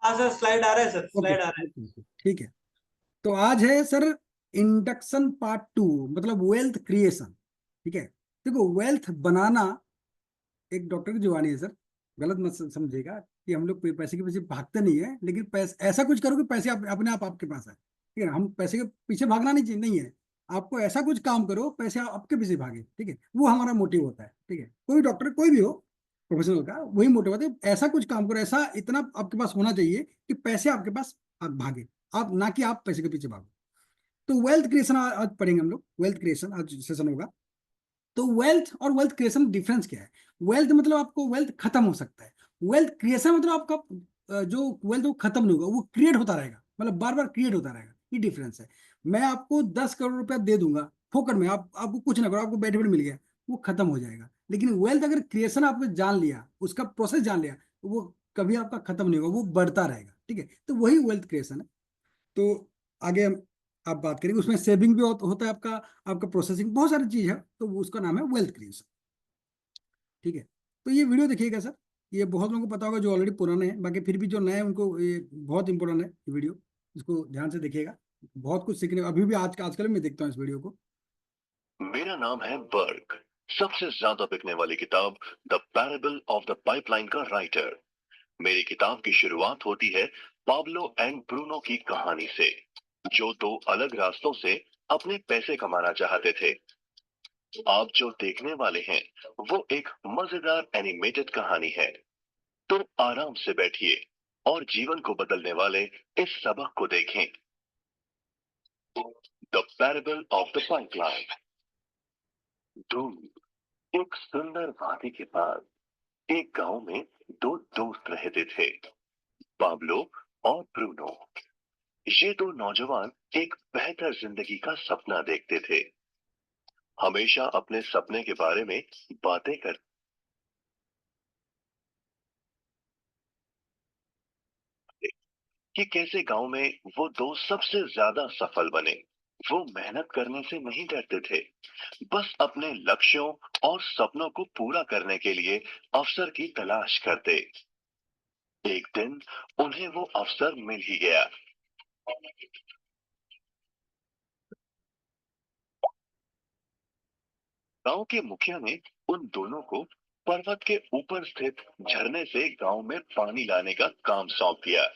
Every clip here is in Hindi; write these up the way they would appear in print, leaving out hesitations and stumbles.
हाँ सर, स्लाइड आ रहा है सर, ओके स्लाइड आ रहा है। ठीक है। तो आज है सर इंडक्शन पार्ट 2, मतलब वेल्थ क्रिएशन। ठीक है। देखो, वेल्थ बनाना एक डॉक्टर की जुबानी है सर, गलत मत समझिएगा कि हम लोग पैसे के पीछे भागते नहीं है, लेकिन पैसे ऐसा कुछ करो कि पैसे अपने आप आपके पास है। ठीक है ना? हम पैसे के पीछे भागना नहीं चाहिए, नहीं है। आपको ऐसा कुछ काम करो पैसे आपके पीछे भागे। ठीक है, वो हमारा मोटिव होता है। ठीक है, कोई डॉक्टर कोई भी हो प्रोफेशनल का वही मोटिव होता है। ऐसा कुछ काम करो, ऐसा इतना आपके पास होना चाहिए कि पैसे आपके पास आप भागे, आप ना कि आप पैसे के पीछे भागो। तो वेल्थ क्रिएशन आज पढ़ेंगे हम लोग, वेल्थ क्रिएशन आज सेशन होगा। तो वेल्थ और वेल्थ क्रिएशन डिफरेंस क्या है? वेल्थ मतलब आपको वेल्थ खत्म हो सकता है, वेल्थ क्रिएशन मतलब आपका जो वेल्थ वो खत्म नहीं होगा, वो क्रिएट होता रहेगा, मतलब बार बार क्रिएट होता रहेगा। ये डिफरेंस है। मैं आपको 10 करोड़ रुपया दे दूंगा फोकट में, आपको कुछ ना करो, आपको बेनिफिट मिल गया, वो खत्म हो जाएगा। लेकिन वेल्थ अगर क्रिएशन आपने जान लिया, उसका प्रोसेस जान लिया, तो वो कभी आपका खत्म नहीं होगा, वो बढ़ता रहेगा। ठीक है, तो वही वेल्थ क्रिएशन है। तो आगे हम आप बात करेंगे, उसमें सेविंग भी होता है आपका, आपका प्रोसेसिंग, बहुत सारी चीज है, तो उसका नाम है वेल्थ क्रिएशन। ठीक है। तो ये वीडियो देखिएगा सर, ये बहुत लोगों को पता होगा जो ऑलरेडी पुराने हैं, बाकी फिर भी जो नए हैं उनको ये बहुत इंपॉर्टेंट है ये वीडियो, इसको ध्यान से देखिएगा। बहुत कुछ सीखने अभी भी आजकल मैं देखता हूँ इस वीडियो को। मेरा नाम है बर्ग। सबसे ज्यादा बिकने वाली किताब the parable of the pipeline का राइटर। मेरी किताब की शुरुआत होती है पाब्लो एंड ब्रूनो की कहानी से, जो दो अलग रास्तों से अपने पैसे कमाना चाहते थे। आप जो देखने वाले हैं वो एक मजेदार एनिमेटेड कहानी है। तो आराम से बैठिए और जीवन को बदलने वाले इस सबक को देखें। The parable of the pipeline. दूर एक सुंदर वादी के पास एक गांव में दो दोस्त रहते थे, पाब्लो और ब्रूनो। ये दो नौजवान एक बेहतर जिंदगी का सपना देखते थे। हमेशा अपने सपने के बारे में बातें करते कि कैसे गांव में वो दो सबसे ज्यादा सफल बने। वो मेहनत करने से नहीं डरते थे, बस अपने लक्ष्यों और सपनों को पूरा करने के लिए अवसर की तलाश करते। एक दिन उन्हें वो अवसर मिल ही गया। गांव के मुखिया ने उन दोनों को पर्वत के ऊपर स्थित झरने से गांव में पानी लाने का काम सौंप दिया।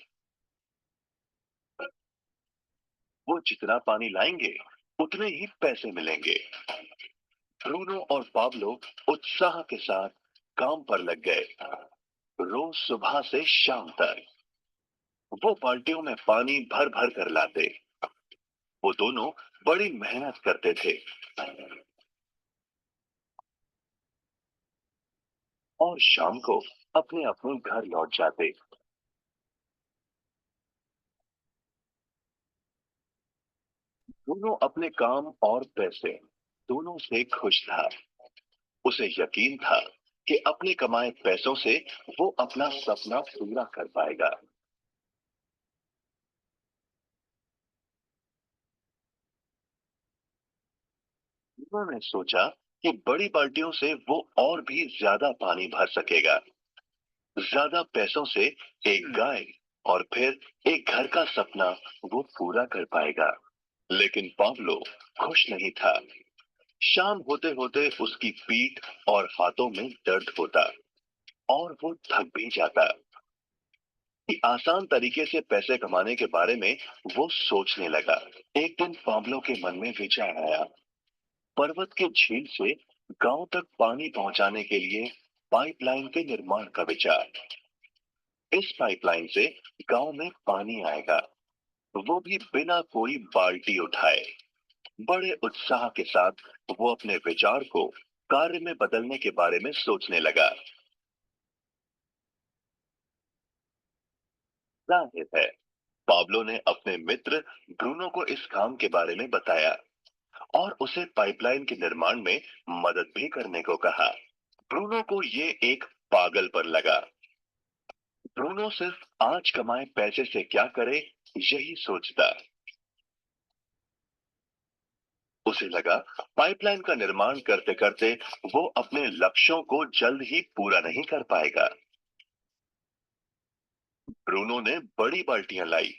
वो जितना पानी लाएंगे उतने ही पैसे मिलेंगे। ब्रूनो और पाब्लो उत्साह के साथ काम पर लग गए। रोज सुबह से शाम तक वो बाल्टियों में पानी भर भर कर लाते। वो दोनों बड़ी मेहनत करते थे और शाम को अपने अपने घर लौट जाते। दोनों अपने काम और पैसे दोनों से खुश था। उसे यकीन था कि अपने कमाए पैसों से वो अपना सपना पूरा कर पाएगा। उन्होंने सोचा कि बड़ी बाल्टियों से वो और भी ज्यादा पानी भर सकेगा। ज्यादा पैसों से एक गाय और फिर एक घर का सपना वो पूरा कर पाएगा। लेकिन पाब्लो खुश नहीं था। शाम होते होते उसकी पीठ और हाथों में दर्द होता और वो थक भी जाता। कि आसान तरीके से पैसे कमाने के बारे में वो सोचने लगा। एक दिन पाब्लो के मन में विचार आया। पर्वत के झील से गांव तक पानी पहुंचाने के लिए पाइपलाइन के निर्माण का विचार। इस पाइपलाइन से गांव में पानी आएगा, वो भी बिना कोई बाल्टी उठाए। बड़े उत्साह के साथ वो अपने विचार को कार्य में बदलने के बारे में सोचने लगा। जाहिर है, पाब्लो ने अपने मित्र ब्रूनो को इस काम के बारे में बताया और उसे पाइपलाइन के निर्माण में मदद भी करने को कहा। ब्रूनो को ये एक पागल पर लगा। ब्रूनो सिर्फ आज कमाए पैसे से क्या करे, यही सोचता। उसे लगा पाइपलाइन का निर्माण करते करते वो अपने लक्ष्यों को जल्द ही पूरा नहीं कर पाएगा। ब्रूनो ने बड़ी बाल्टियां लाई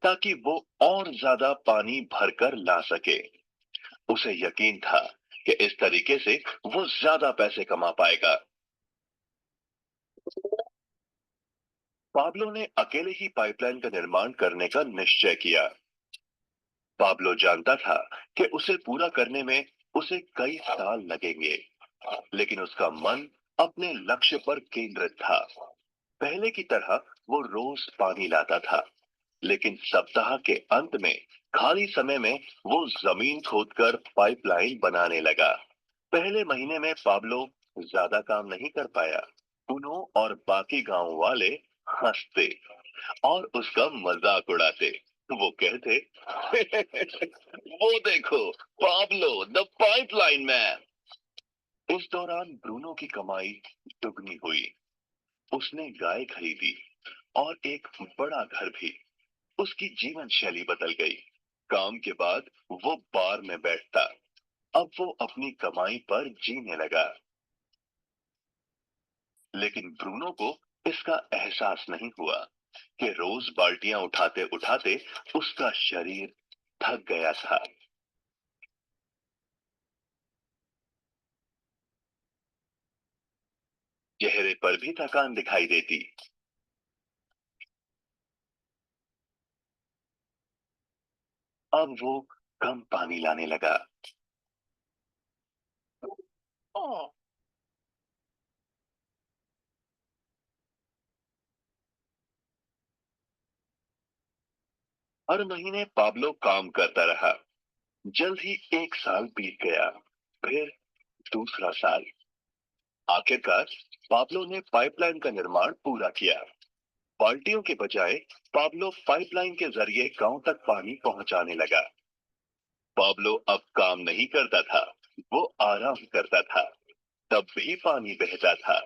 ताकि वो और ज्यादा पानी भरकर ला सके। उसे यकीन था कि इस तरीके से वो ज्यादा पैसे कमा पाएगा। पाब्लो ने अकेले ही पाइपलाइन का निर्माण करने का निश्चय किया। पाब्लो जानता था कि उसे पूरा करने में उसे कई साल लगेंगे, लेकिन उसका मन अपने लक्ष्य पर केंद्रित था। पहले की तरह वो रोज पानी लाता था, लेकिन सप्ताह के अंत में खाली समय में वो जमीन खोदकर पाइपलाइन बनाने लगा। पहले महीने में पाब्लो ज्यादा काम नहीं कर पाया। उनो और बाकी गांव वाले हंसते और उसका मजाक उड़ाते। वो कहते, वो देखो, पाब्लो द पाइपलाइन मैन। इस दौरान ब्रूनो की कमाई दुगनी हुई। उसने गाय खरीदी और एक बड़ा घर भी। उसकी जीवन शैली बदल गई। काम के बाद वो बार में बैठता। अब वो अपनी कमाई पर जीने लगा। लेकिन ब्रूनो को इसका एहसास नहीं हुआ कि रोज बाल्टियां उठाते उठाते उसका शरीर थक गया था। चेहरे पर भी थकान दिखाई देती। अब वो कम पानी लाने लगा। हर महीने पाब्लो काम करता रहा। जल्द ही एक साल बीत गया, फिर दूसरा साल। आखिरकार पाब्लो ने पाइपलाइन का निर्माण पूरा किया। बाल्टियों के बजाय पाब्लो पाइपलाइन के जरिए गांव तक पानी पहुंचाने लगा। पाब्लो अब काम नहीं करता था, वो आराम करता था। तब भी पानी बहता था।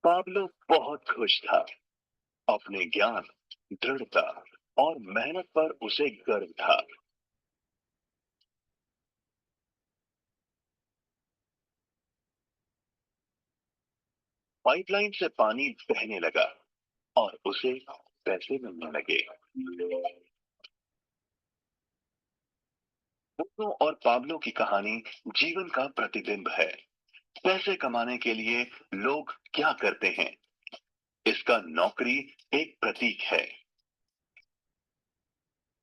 पाब्लो बहुत खुश था। अपने ज्ञान, दृढ़ता और मेहनत पर उसे गर्व था। पाइपलाइन से पानी बहने लगा और उसे पैसे मिलने लगे। ब्रूनो और पाब्लो की कहानी जीवन का प्रतिबिंब है। पैसे कमाने के लिए लोग क्या करते हैं, इसका नौकरी एक प्रतीक है।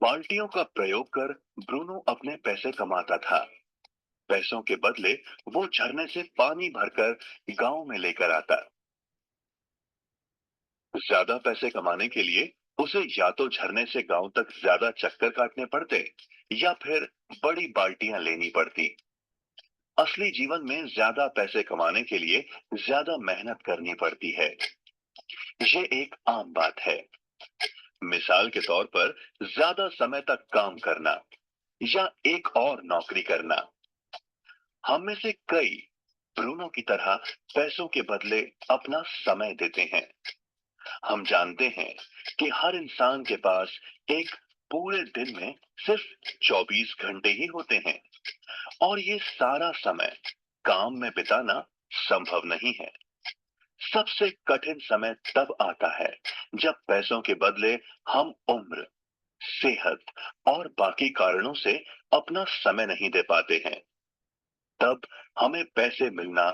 बाल्टियों का प्रयोग कर ब्रूनो अपने पैसे कमाता था। पैसों के बदले वो झरने से पानी भरकर गांव में लेकर आता। ज्यादा पैसे कमाने के लिए उसे या तो झरने से गांव तक ज्यादा चक्कर काटने पड़ते या फिर बड़ी बाल्टियां लेनी पड़ती। असली जीवन में ज्यादा पैसे कमाने के लिए ज्यादा मेहनत करनी पड़ती है। ये एक आम बात है। मिसाल के तौर पर ज्यादा समय तक काम करना या एक और नौकरी करना। हम में से कई ब्रूनो की तरह पैसों के बदले अपना समय देते हैं। हम जानते हैं कि हर इंसान के पास एक पूरे दिन में सिर्फ 24 घंटे ही होते हैं और ये सारा समय काम में बिताना संभव नहीं है। सबसे कठिन समय तब आता है जब पैसों के बदले हम उम्र, सेहत और बाकी कारणों से अपना समय नहीं दे पाते हैं। तब हमें पैसे मिलना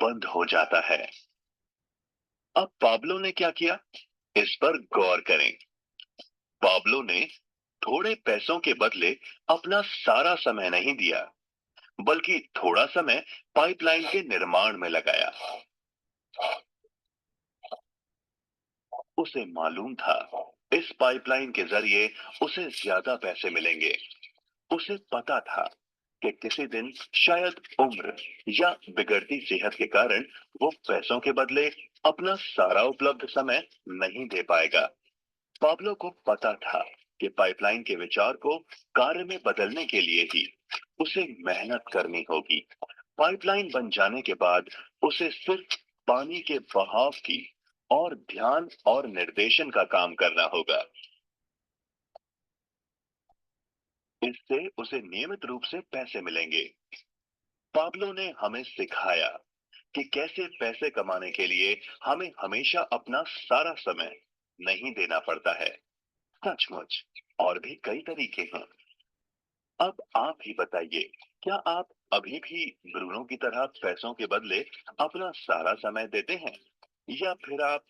बंद हो जाता है। अब पाब्लो ने क्या किया, इस पर गौर करें। पाब्लो ने थोड़े पैसों के बदले अपना सारा समय नहीं दिया, बल्कि थोड़ा समय पाइपलाइन के निर्माण में लगाया। उसे मालूम था इस पाइपलाइन के जरिए उसे ज्यादा पैसे मिलेंगे। उसे पता था कि किसी दिन शायद उम्र या बिगड़ती सेहत के कारण वो पैसों के बदले अपना सारा उपलब्ध समय नहीं दे पाएगा। पाब्लो को पता था कि पाइपलाइन के विचार को कार्य में बदलने के लिए ही उसे मेहनत करनी होगी। पाइपलाइन बन जाने के बाद उसे सिर्फ पानी के बहाव की और ध्यान और निर्देशन का काम करना होगा। इससे उसे नियमित रूप से पैसे मिलेंगे। पाब्लो ने हमें सिखाया कि कैसे पैसे कमाने के लिए हमें हमेशा अपना सारा समय नहीं देना पड़ता है। सचमुच और भी कई तरीके हैं। अब आप ही बताइए, क्या आप अभी भी ब्रूनो की तरह पैसों के बदले अपना सारा समय देते हैं, या फिर आप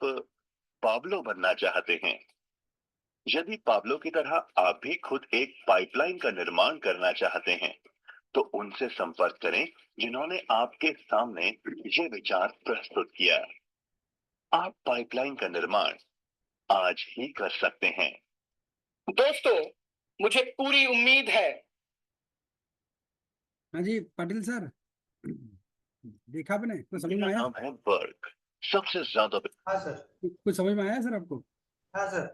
पाब्लो बनना चाहते हैं? यदि पाब्लो की तरह आप भी खुद एक पाइपलाइन का निर्माण करना चाहते हैं, तो उनसे संपर्क करें जिन्होंने आपके सामने ये विचार प्रस्तुत किया। आप पाइपलाइन का निर्माण आज ही कर सकते हैं। दोस्तों, मुझे पूरी उम्मीद है। हाँ जी पाटिल सर, देखा आपने, कुछ समझ में मेरा आया? नाम है बर्क। सबसे ज्यादा हाँ सर। कुछ समझ में आया सर आपको? हाँ सर।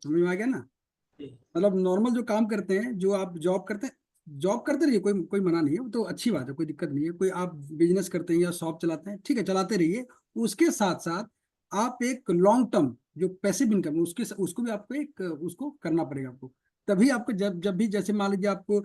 समझ में आ गया ना? जी। मतलब नॉर्मल जो काम करते हैं, जो आप जॉब करते हैं, जॉब करते रहिए, कोई कोई मना नहीं है, वो तो अच्छी बात है, कोई दिक्कत नहीं है। कोई आप बिजनेस करते हैं या शॉप चलाते हैं, ठीक है, चलाते रहिए। उसके साथ साथ आप एक लॉन्ग टर्म जो पैसिव इनकम है, उसके उसको भी आपको एक उसको करना पड़ेगा आपको। तभी आपको जब जब भी, जैसे मान लीजिए आपको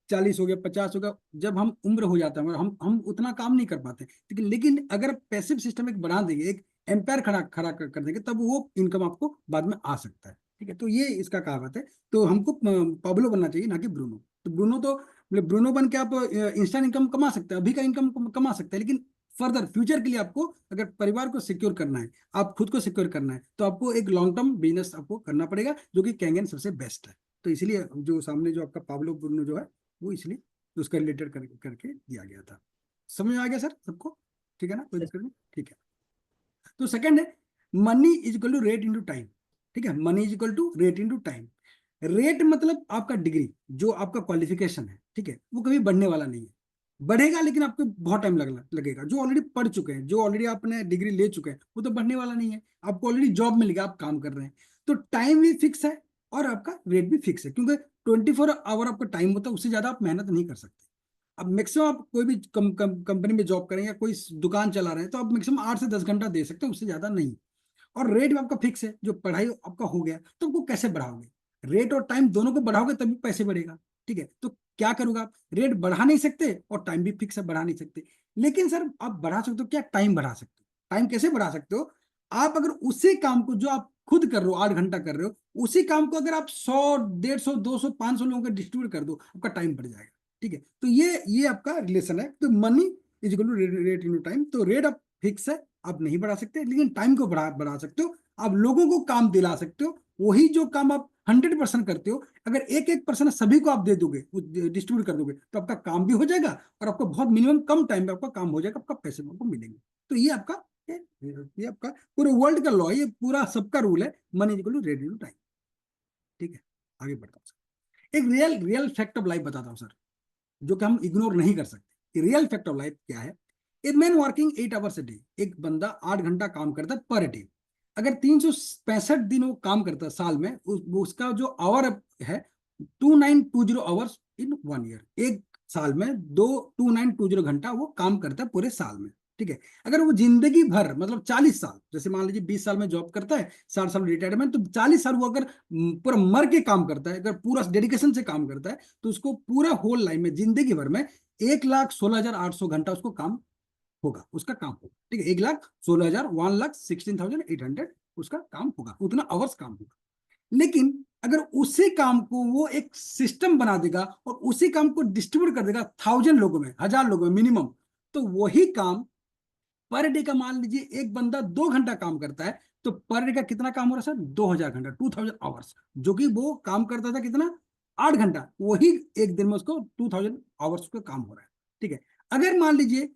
40 हो गया, 50 हो गया, जब हम उम्र हो जाता है, हम उतना काम नहीं कर पाते, लेकिन अगर पैसिव सिस्टम एक बढ़ा देंगे, एक एम्पायर खड़ा खड़ा कर देंगे, तब वो इनकम आपको बाद में आ सकता है। ठीक है, तो ये इसका कहावत है। तो हमको पाब्लो बनना चाहिए, ना कि ब्रूनो। तो ब्रूनो तो मतलब ब्रूनो बन के आप इंस्टेंट इनकम कमा सकते हैं, अभी का इनकम कमा सकते हैं, लेकिन फर्दर फ्यूचर के लिए आपको अगर परिवार को सिक्योर करना है, आप खुद को सिक्योर करना है, तो आपको एक लॉन्ग टर्म बिजनेस आपको करना पड़ेगा, जो कि कैंगन सबसे बेस्ट है। तो इसलिए जो सामने जो आपका पाब्लो ब्रूनो जो है, वो इसलिए उसका रिलेटेड करके दिया गया था। समझ में आ गया सर सबको? ठीक है ना, कोई दिक्कत नहीं? ठीक है। तो सेकंड है, money is equal to rate into time. ठीक है, money is equal to rate into time. Rate मतलब आपका डिग्री, जो आपका क्वालिफिकेशन है, ठीक है, वो कभी बढ़ने वाला नहीं है। बढ़ेगा लेकिन आपको बहुत टाइम लगेगा। जो ऑलरेडी पढ़ चुके हैं, जो ऑलरेडी आपने डिग्री ले चुके हैं, वो तो बढ़ने वाला नहीं है। आपको ऑलरेडी जॉब मिल गया, आप काम कर रहे हैं, तो टाइम भी फिक्स है और आपका रेट भी फिक्स है, क्योंकि 24 आवर आपका टाइम होता है, उससे ज्यादा आप मेहनत नहीं कर सकते। अब मैक्सिमम आप कोई भी कंपनी में जॉब करें या कोई दुकान चला रहे हैं, तो आप मैक्सिमम 8 से 10 घंटा दे सकते हैं, उससे ज्यादा नहीं। और रेट भी आपका फिक्स है, जो पढ़ाई आपका हो गया, तो आपको कैसे बढ़ाओगे? रेट और टाइम दोनों को बढ़ाओगे तभी पैसे बढ़ेगा। ठीक है, तो क्या करोगे आप? रेट बढ़ा नहीं सकते और टाइम भी फिक्स है, बढ़ा नहीं सकते। लेकिन सर आप बढ़ा सकते हो, क्या टाइम बढ़ा सकते हो? टाइम कैसे बढ़ा सकते हो? आप अगर उसी काम को जो आप खुद कर रहे हो, 8 घंटा कर रहे हो, उसी काम को अगर आप 100, 150, 200, 500 लोगों को डिस्ट्रीब्यूट कर दो, आपका टाइम बढ़ जाएगा। ठीक है, तो ये आपका रिलेशन है। तो money is equal to rate into time. तो रेट आप फिक्स है, आप नहीं बढ़ा सकते, लेकिन टाइम को बढ़ा सकते हो। आप लोगों को काम दिला सकते हो। वही जो काम आप 100% करते हो, अगर 1-1% सभी को आप दे दोगे, डिस्ट्रीब्यूट कर दोगे, तो आपका काम भी हो जाएगा और आपको बहुत मिनिमम कम टाइम में आपका काम हो जाएगा, आपका पैसे आपको मिलेंगे। तो ये आपका पूरे वर्ल्ड का लॉ, ये पूरा सबका रूल है, money is equal to rate into time. ठीक है, आगे बढ़ता हूँ। एक real real fact of life बताता हूँ सर, जो कि हम इग्नोर नहीं कर सकते। रियल फैक्ट ऑफ लाइफ क्या है? A man working 8 hours a day, एक बंदा 8 घंटा काम करता है पर डे। अगर 365 दिन वो काम करता है साल में, उसका जो आवर है 2920 आवर्स इन 1 ईयर। एक साल में 2920 घंटा वो काम करता है पूरे साल में। ठीक है, अगर वो जिंदगी भर मतलब 40 साल, जैसे मान लीजिए 20 साल में जॉब करता है, 60 साल रिटायरमेंट, तो 40 साल वो अगर पूरा मर के काम करता है, अगर पूरा डेडिकेशन से काम करता है, तो उसको पूरा होल लाइफ में, जिंदगी भर में 1,16,800 घंटा उसको काम होगा, उसका काम होगा। ठीक है, 1,16,000, 1,16,800 उसका काम होगा, उतना आवर्स काम होगा। लेकिन अगर उसी काम को वो एक सिस्टम बना देगा और उसी काम को डिस्ट्रीब्यूट कर देगा 1,000 लोगों में, 1,000 लोगों में मिनिमम, तो वही काम पर डे का, मान लीजिए एक बंदा 2 घंटा काम करता है, तो पर डे का कितना काम हो रहा है सर? 2,000 घंटा, 2,000 आवर्स। जो कि वो काम करता था कितना? 8 घंटा, वही एक दिन में उसको 2,000 आवर्स का काम हो रहा है। ठीक है, अगर मान लीजिए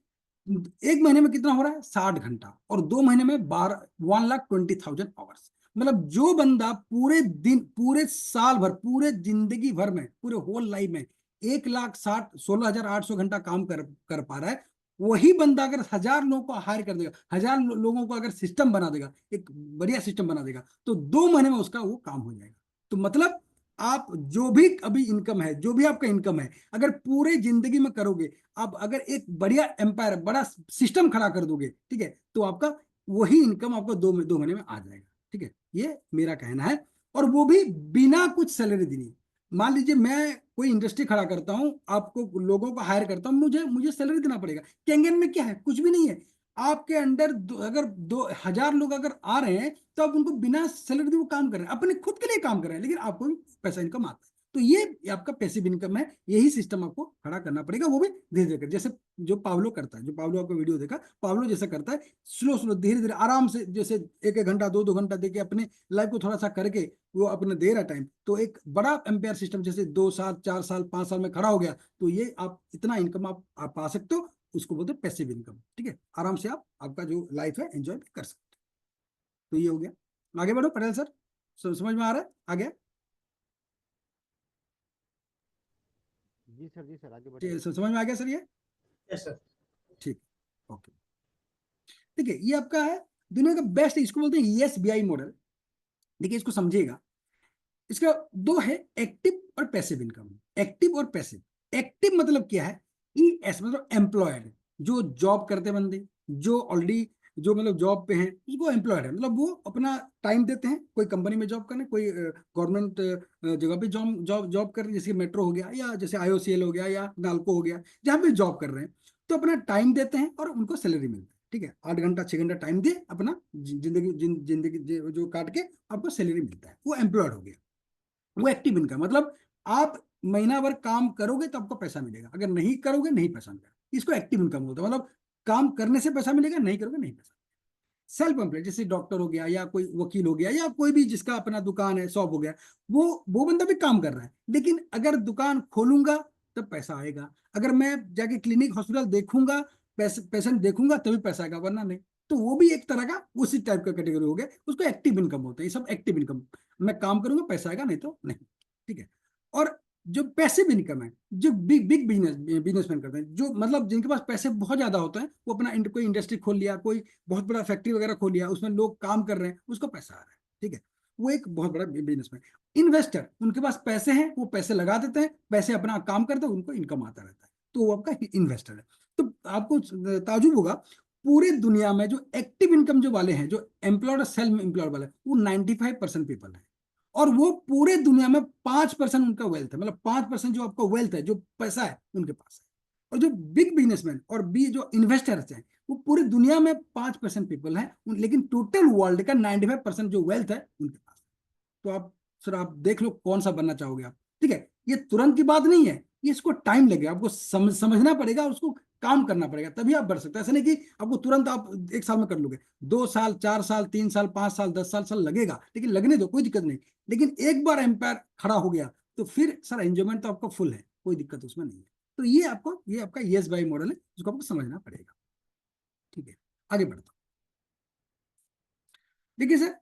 एक महीने में कितना हो रहा है? 60 घंटा, और 2 महीने में 1,20,000 आवर्स। मतलब जो बंदा पूरे दिन, पूरे साल भर, पूरे जिंदगी भर में, पूरे होल लाइफ में 1,16,800 घंटा काम कर पा रहा है, वही बंदा अगर 1,000 लोगों को हायर कर देगा, 1,000 लोगों को अगर सिस्टम बना देगा, एक बढ़िया सिस्टम बना देगा, तो 2 महीने में उसका वो काम हो जाएगा। तो मतलब आप जो भी अभी इनकम है, जो भी आपका इनकम है, अगर पूरे जिंदगी में करोगे, आप अगर एक बढ़िया एम्पायर, बड़ा सिस्टम खड़ा कर दोगे, ठीक है, तो आपका वही इनकम आपको 2 महीने में आ जाएगा। ठीक है, ये मेरा कहना है। और वो भी बिना कुछ सैलरी देनी। मान लीजिए मैं कोई इंडस्ट्री खड़ा करता हूं, आपको लोगों को हायर करता हूं, मुझे मुझे सैलरी देना पड़ेगा। कैंगन में क्या है? कुछ भी नहीं है। आपके अंडर अगर 2000 लोग अगर आ रहे हैं तो आप उनको बिना सैलरी दिए वो काम कर रहे हैं, अपने खुद के लिए काम कर रहे हैं, लेकिन आपको भी पैसा इनकम आता है। तो ये आपका पैसिव इनकम है। यही सिस्टम आपको खड़ा करना पड़ेगा, वो भी धीरे धीरे कर, जैसे जो पावलो करता है, जो पावलो आपका वीडियो देखा, पावलो जैसा करता है, स्लो स्लो धीरे धीरे आराम से, जैसे 1-1 घंटा 2-2 घंटा देके अपने लाइफ को थोड़ा सा करके वो अपने दे रहा टाइम, तो एक बड़ा एम्पायर सिस्टम जैसे 2 साल 4 साल 5 साल में खड़ा हो गया, तो ये आप इतना इनकम आप पा सकते हो, उसको बोलते हैं पैसिव इनकम। ठीक है, आराम से आप आपका जो लाइफ है एंजॉय कर सकते हो। तो ये हो गया। आगे बढ़ो पटेल सर, समझ में आ रहा है? आगे जी सर आगे बढ़िए। समझ में आ गया सर ये? Yes sir. ठीक, ओके। ठीक है, ये आपका है दुनिया का बेस्ट, इसको बोलते हैं ESBI मॉडल। देखिए इसको समझिएगा, इसका दो है, एक्टिव और पैसिव इनकम। एक्टिव और पैसिव। एक्टिव मतलब क्या है? ES मतलब एम्प्लॉयड, जो जॉब करते बंदे, जो ऑलरेडी जो मतलब जॉब पे हैं, उसको एम्प्लॉयड है, मतलब वो अपना टाइम देते हैं, कोई कंपनी में जॉब करने, कोई गवर्नमेंट जगह पे जॉब जॉब जॉब कर रहे हैं, जैसे मेट्रो हो गया, या जैसे IOCL हो गया, या नालको हो गया, जहाँ पे जॉब कर रहे हैं, तो अपना टाइम देते हैं और उनको सैलरी मिलती है। ठीक है, 8 घंटा 6 घंटा टाइम दे अपना जिंदगी जो काट के आपको सैलरी मिलता है, वो एम्प्लॉयड हो गया। वो एक्टिव इनकम मतलब आप महीना भर काम करोगे तो आपको पैसा मिलेगा, अगर नहीं करोगे नहीं पैसा मिलेगा, इसको एक्टिव इनकम होता है। मतलब काम करने से पैसा मिलेगा, नहीं करोगे नहीं पैसा। सेल्फ एम्प्लॉयड जैसे डॉक्टर हो गया, या कोई वकील हो गया, या कोई भी जिसका अपना दुकान है, शॉप हो गया, वो बंदा भी काम कर रहा है, लेकिन अगर दुकान खोलूंगा तब पैसा आएगा, अगर मैं जाके क्लिनिक हॉस्पिटल देखूंगा, पेशेंट देखूंगा तभी पैसा आएगा, वरना नहीं। तो वो भी एक तरह का उसी टाइप का कैटेगरी हो गया, उसको एक्टिव इनकम होता है। ये सब एक्टिव इनकम, मैं काम करूंगा पैसा आएगा, नहीं तो नहीं। ठीक है, और जो पैसिव इनकम है, जो बिग बिग बिजनेसमैन करते हैं, जो मतलब जिनके पास पैसे बहुत ज्यादा होते हैं, वो अपना कोई इंडस्ट्री खोल लिया, कोई बहुत बड़ा फैक्ट्री वगैरह खोल लिया, उसमें लोग काम कर रहे हैं, उसको पैसा आ रहा है। ठीक है, वो एक बहुत बड़ा बिजनेसमैन। इन्वेस्टर, उनके पास पैसे हैं, वो पैसे लगा देते हैं, पैसे अपना काम करते हैं, उनको इनकम आता रहता है, तो वो आपका इन्वेस्टर है। तो आपको ताजुब होगा, पूरे दुनिया में जो एक्टिव इनकम जो वाले हैं, जो एम्प्लॉयड और सेल्फ एम्प्लॉयड वाले, वो 95% पीपल है, और वो पूरे दुनिया में 5% उनका वेल्थ है, मतलब 5% जो आपका वेल्थ है, जो पैसा है, उनके पास है। और जो बिग बिजनेसमैन और बी जो इन्वेस्टर्स हैं, वो पूरी दुनिया में 5% पीपल है, लेकिन टोटल वर्ल्ड का 95% जो वेल्थ है उनके पास है। तो आप सर आप देख लो कौन सा बनना चाहोगे आप। ठीक है, ये तुरंत की बात नहीं है, ये इसको टाइम लगेगा, आपको समझना पड़ेगा, उसको काम करना पड़ेगा, तभी आप बढ़ सकते हैं। ऐसा नहीं कि आपको तुरंत आप 1 साल में कर लोगे, 2 साल 4 साल 3 साल 5 साल 10 साल लगेगा, लेकिन लगने दो, कोई दिक्कत नहीं। लेकिन एक बार एम्पायर खड़ा हो गया तो फिर सर एंजॉयमेंट तो आपका फुल है, कोई दिक्कत उसमें नहीं है। तो ये आपका ESBI मॉडल है, जिसको आपको समझना पड़ेगा। ठीक है, आगे बढ़ता हूं। देखिए सर,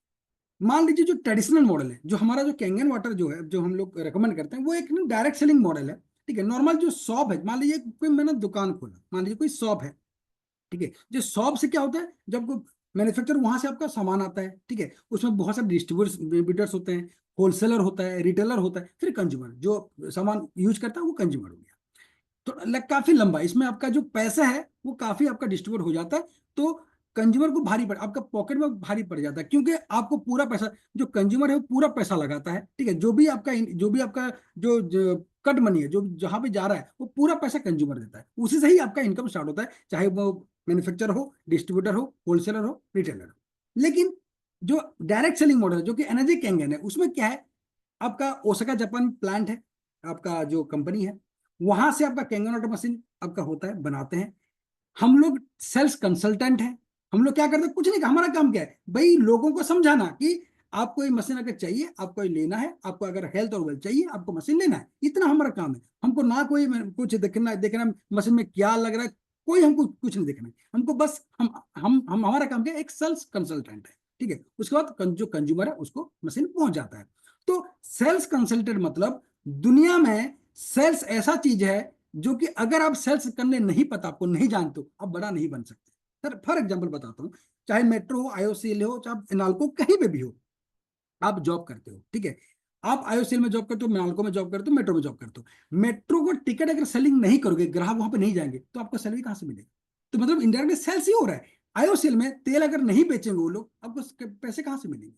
मान लीजिए जो ट्रेडिशनल मॉडल है, जो हमारा जो कैंगन वाटर जो है, जो हम लोग रेकमेंड करते हैं, वो एक डायरेक्ट सेलिंग मॉडल है। ठीक है, नॉर्मल जो शॉप है, मान लीजिए कोई मैंने दुकान खोला, मान लीजिए कोई शॉप है। ठीक है, जो शॉप से क्या होता है, जब कोई मैन्युफैक्चर वहां से आपका सामान आता है, ठीक है, उसमें बहुत सारे डिस्ट्रीब्यूटर्स होते हैं, होलसेलर होता है, रिटेलर होता है, फिर कंज्यूमर जो सामान यूज करता है, वो कंज्यूमर हो गया। तो काफी लंबा, इसमें आपका जो पैसा है वो काफी आपका डिस्ट्रीब्यूट हो जाता है, तो कंज्यूमर को भारी पड़, आपका पॉकेट में भारी पड़ जाता है, क्योंकि आपको पूरा पैसा, जो कंज्यूमर है वो पूरा पैसा लगाता है। ठीक है, जो भी आपका जो कट मनी है, जो जहां पे जा रहा है, वो पूरा पैसा कंज्यूमर देता है, उसी से ही आपका इनकम स्टार्ट होता है, चाहे वो मैन्युफैक्चर हो, डिस्ट्रीब्यूटर हो, होलसेलर हो, रिटेलर हो। लेकिन जो डायरेक्ट सेलिंग मॉडल है, जो कि एनर्जी कैंगन है, उसमें क्या है, आपका ओसाका जापान प्लांट है, आपका जो कंपनी है, वहां से आपका कैंगन वाटर मशीन आपका होता है, बनाते हैं। हम लोग सेल्स कंसल्टेंट हैं, हम लोग क्या करते हैं, कुछ नहीं, हमारा काम क्या है भाई, लोगों को समझाना कि आपको ये मशीन अगर चाहिए, आपको ये लेना है, आपको अगर हेल्थ और वेल्थ चाहिए, आपको मशीन लेना है, इतना हमारा काम है। हमको ना कोई कुछ देखना मशीन में क्या लग रहा है, कोई हमको कुछ नहीं देखना है, हमको बस हम हमारा काम क्या है, एक सेल्स कंसल्टेंट है। ठीक है, उसके बाद जो कंज्यूमर है उसको मशीन पहुंच जाता है। तो सेल्स कंसल्टेंट मतलब दुनिया में सेल्स ऐसा चीज है, जो कि अगर आप सेल्स करने नहीं पता, आपको नहीं जानते, आप बड़ा नहीं बन सकते। सर फॉर एग्जांपल बताता हूँ, चाहे मेट्रो हो, IOCL हो, चाहे इनाल्को, कहीं पे भी हो, आप जॉब करते हो। ठीक है, आप IOCL में जॉब करते हो, मिनाल्को में जॉब करते हो, मेट्रो में जॉब करते हो, मेट्रो को टिकट अगर सेलिंग नहीं करोगे, ग्राहक वहां पे नहीं जाएंगे, तो आपको सैलरी कहां से मिलेगी? तो मतलब इनडायरेक्टली सेल्स ही हो रहा है। IOCL में तेल अगर नहीं बेचेंगे वो लोग, आपको पैसे कहां से मिलेंगे?